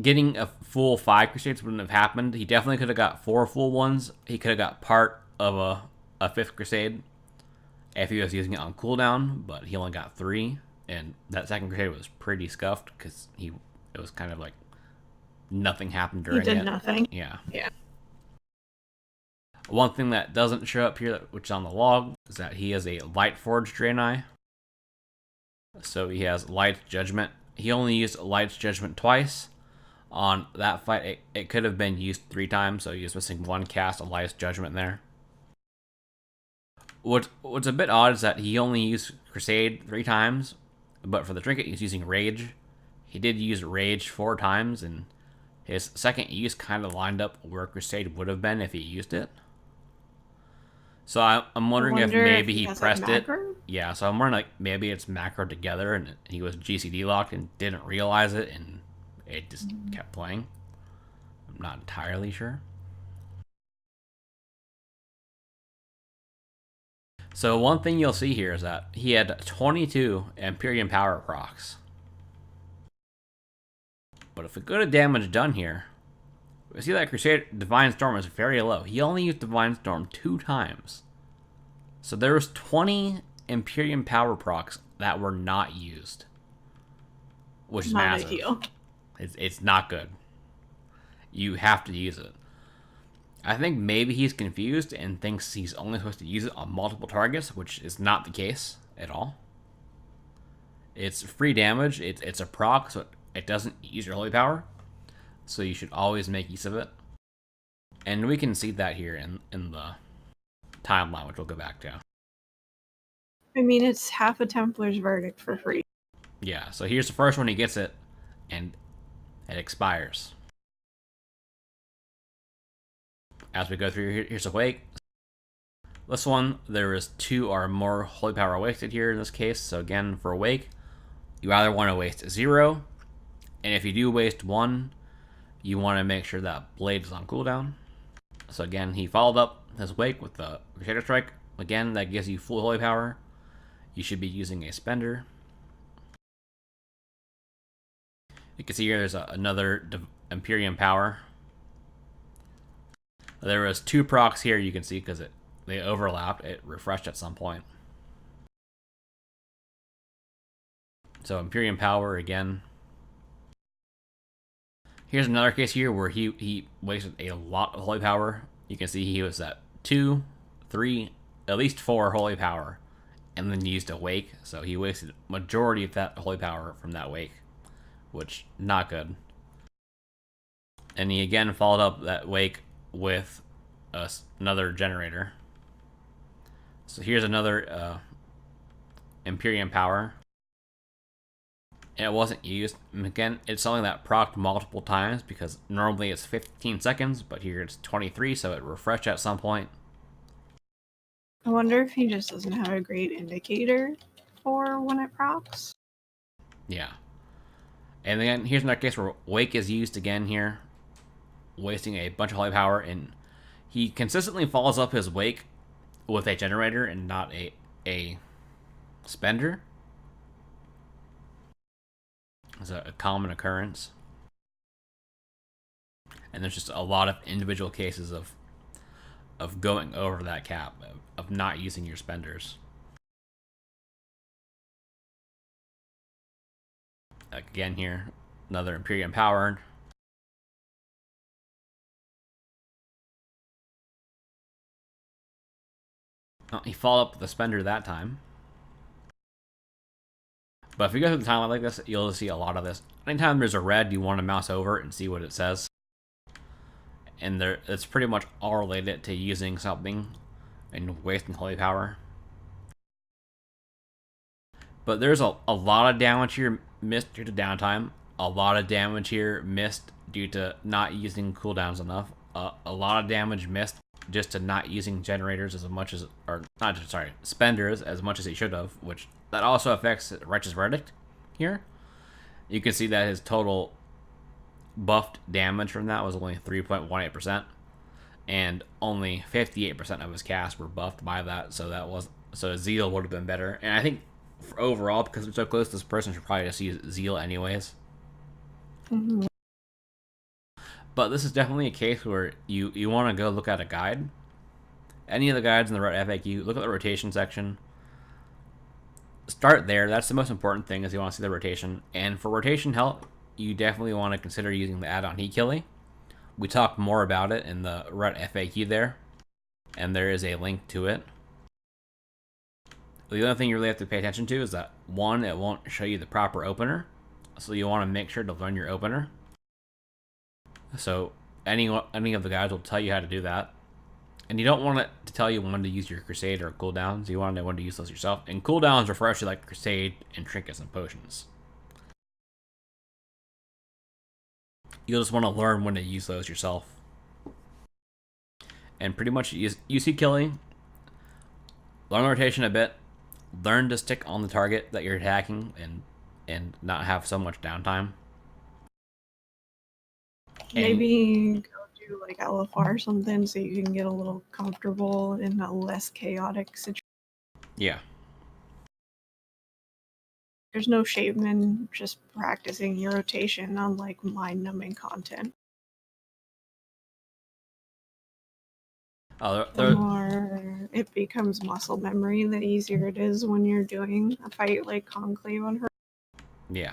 getting a full 5 Crusades wouldn't have happened. He definitely could have got 4 full ones. He could have got part of a 5th Crusade if he was using it on cooldown, but he only got 3, and that 2nd Crusade was pretty scuffed because it was kind of like nothing happened during it. He did nothing. Yeah. Yeah. One thing that doesn't show up here, which is on the log, is that he is a Light Forge Draenei. So he has Light Judgment. He only used Light's Judgment twice. On that fight, it could have been used 3 times, so he was missing 1 cast of Light's Judgment there. What's a bit odd is that he only used Crusade 3 times, but for the trinket, he's using Rage. He did use Rage 4 times, and his second use kind of lined up where Crusade would have been if he used it. So I'm wondering if maybe he pressed it. Yeah, so I'm wondering like maybe it's macro together and he was GCD locked and didn't realize it and it just kept playing. I'm not entirely sure. So one thing you'll see here is that he had 22 Empyrean Power procs. But if we go to damage done here, we see that Crusader Divine Storm is very low. He only used Divine Storm 2 times. So there was 20 Empyrean Power procs that were not used. Which is massive. Ideal. It's not good. You have to use it. I think maybe he's confused and thinks he's only supposed to use it on multiple targets, which is not the case at all. It's free damage. It's a proc, so it doesn't use your holy power. So you should always make use of it. And we can see that here in the timeline, which we'll go back to. I mean, it's half a Templar's verdict for free. Yeah, so here's the first one, he gets it, and it expires. As we go through, here's a Wake. This one, there is 2 or more holy power wasted here in this case. So again, for a Wake, you either want to waste 0, and if you do waste 1, you want to make sure that Blade is on cooldown. So again, he followed up his Wake with the Crusader Strike. Again, that gives you full holy power. You should be using a spender. You can see here there's another Empyrean Power. There was 2 procs here, you can see, because they overlapped. It refreshed at some point. So Empyrean Power again. Here's another case here where he wasted a lot of holy power. You can see he was at 2, 3, at least 4 holy power, and then used a Wake. So he wasted majority of that holy power from that Wake, which not good. And he again followed up that Wake with another generator. So here's another Empyrean Power. And it wasn't used. And again, it's something that procced multiple times because normally it's 15 seconds, but here it's 23, so it refreshed at some point. I wonder if he just doesn't have a great indicator for when it procs. Yeah. And then here's another case where Wake is used again here, wasting a bunch of holy power, and he consistently follows up his Wake with a generator and not a spender. It's a common occurrence. And there's just a lot of individual cases of going over that cap, of not using your spenders. Again here, another Empyrean Power. He followed up with the spender that time. But if you go through the timeline like this, you'll see a lot of this. Anytime there's a red, you want to mouse over and see what it says. And it's pretty much all related to using something and wasting holy power. But there's a lot of damage here missed due to downtime. A lot of damage here missed due to not using cooldowns enough. A lot of damage missed just to not using generators as much as, or not, sorry, spenders as much as he should have, which that also affects Righteous Verdict here. You can see that his total buffed damage from that was only 3.18%, and only 58% of his casts were buffed by that. So that was, so Zeal would have been better. And I think for overall, because we're so close, this person should probably just use Zeal anyways. Mm-hmm. But this is definitely a case where you want to go look at a guide. Any of the guides in the Red FAQ, look at the rotation section. Start there. That's the most important thing, is you want to see the rotation. And for rotation help, you definitely want to consider using the add-on Heat Killy. We talk more about it in the Red FAQ there, and there is a link to it. The other thing you really have to pay attention to is that, one, it won't show you the proper opener, so you want to make sure to learn your opener. So any of the guys will tell you how to do that. And you don't want it to tell you when to use your Crusade or cooldowns. You want to know when to use those yourself. And cooldowns refer to like Crusade and Trinkets and Potions. You'll just want to learn when to use those yourself. And pretty much use Heat Killing, learn the rotation a bit, learn to stick on the target that you're attacking, and not have so much downtime. Maybe go do like LFR or something so you can get a little comfortable in a less chaotic situation. Yeah. There's no shame in just practicing your rotation on like mind-numbing content. The more it becomes muscle memory, the easier it is when you're doing a fight like Conclave on her. Yeah.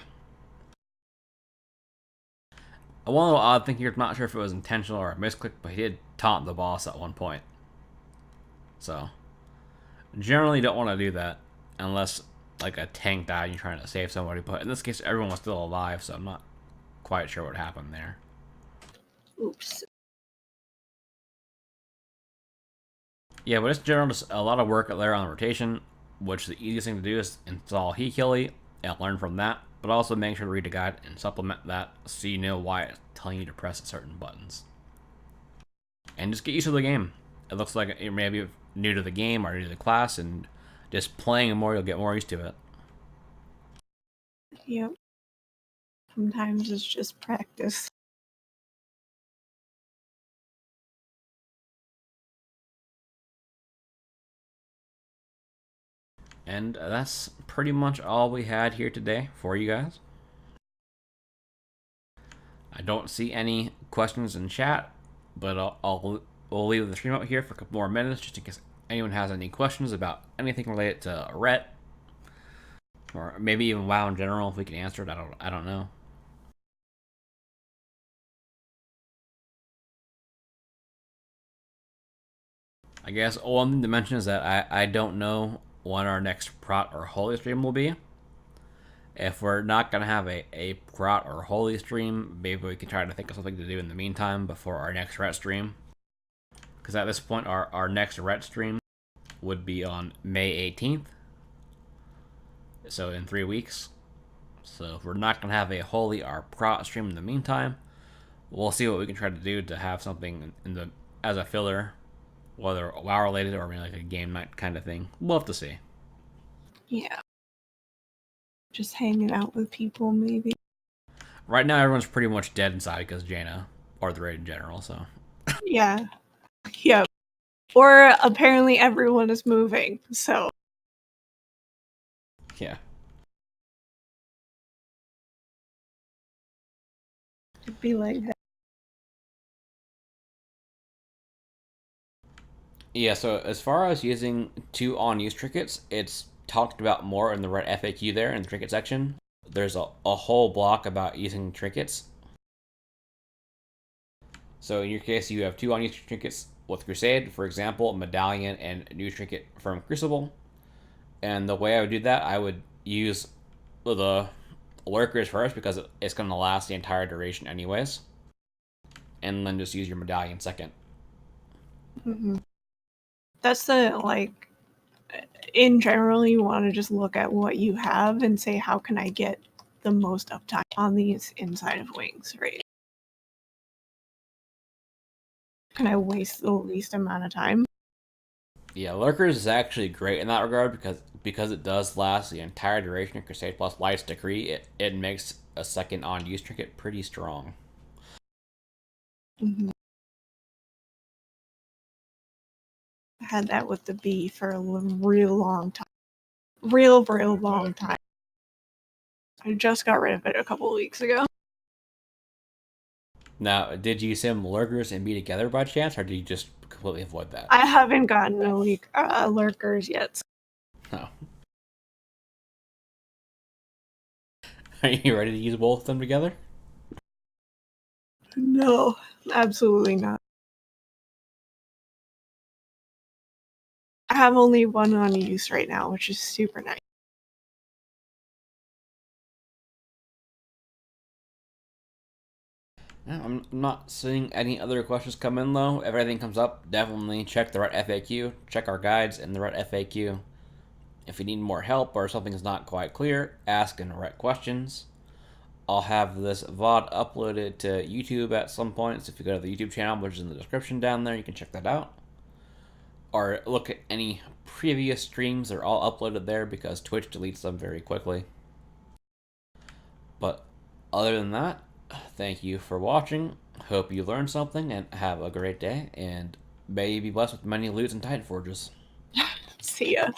One little odd thing here, I'm not sure if it was intentional or a misclick, but he did taunt the boss at one point. So, generally don't want to do that unless like a tank died and you're trying to save somebody. But in this case, everyone was still alive, so I'm not quite sure what happened there. Oops. Yeah, but it's generally just a lot of work there on the rotation, which the easiest thing to do is install Heat Killy and learn from that. But also make sure to read a guide and supplement that so you know why it's telling you to press certain buttons. And just get used to the game. It looks like you're maybe new to the game or new to the class, and just playing more, you'll get more used to it. Yep. Sometimes it's just practice. And that's pretty much all we had here today for you guys. I don't see any questions in chat, but we'll leave the stream out here for a couple more minutes just in case anyone has any questions about anything related to Ret, or maybe even WoW in general. If we can answer it, I don't know. I guess one thing to mention is that I don't know when our next Prot or Holy stream will be. If we're not going to have a Prot or Holy stream, maybe we can try to think of something to do in the meantime before our next Ret stream. Because at this point, our next Ret stream would be on May 18th. So in 3 weeks. So if we're not going to have a Holy or Prot stream in the meantime, we'll see what we can try to do to have something in the as a filler, whether WoW related or maybe like a game night kind of thing. We'll have to see. Yeah. Just hanging out with people, maybe. Right now, everyone's pretty much dead inside because Jaina, or the raid in general, so. Yeah. Yep. Or apparently everyone is moving, so. Yeah. It'd be like that. Yeah, so as far as using 2 on-use trinkets, it's talked about more in the Red FAQ there in the trinket section. There's a whole block about using trinkets. So in your case, you have 2 on-use trinkets with Crusade, for example, Medallion and new trinket from Crucible. And the way I would do that, I would use the lurkers first because it's going to last the entire duration anyways. And then just use your Medallion second. Mm-hmm. That's the, like, in general, you want to just look at what you have and say, how can I get the most uptime on these inside of wings, right? Can I waste the least amount of time? Yeah, Lurkers is actually great in that regard because it does last the entire duration of Crusade plus Light's Decree. It makes a second on use trinket pretty strong. Mm-hmm. I had that with the bee for a real long time. Real long time. I just got rid of it a couple of weeks ago. Now, did you sim Lurkers and be together by chance, or did you just completely avoid that? I haven't gotten lurkers yet. No. Are you ready to use both of them together? No, absolutely not. I have only one on use right now, which is super nice. I'm not seeing any other questions come in though. If anything comes up, definitely check the Ret FAQ. Check our guides in the Ret FAQ. If you need more help or something's not quite clear, ask in Ret questions. I'll have this VOD uploaded to YouTube at some point, so if you go to the YouTube channel, which is in the description down there, you can check that out. Or look at any previous streams, they're all uploaded there because Twitch deletes them very quickly. But other than that, thank you for watching. Hope you learned something and have a great day. And may you be blessed with many loots and Titan Forges. See ya.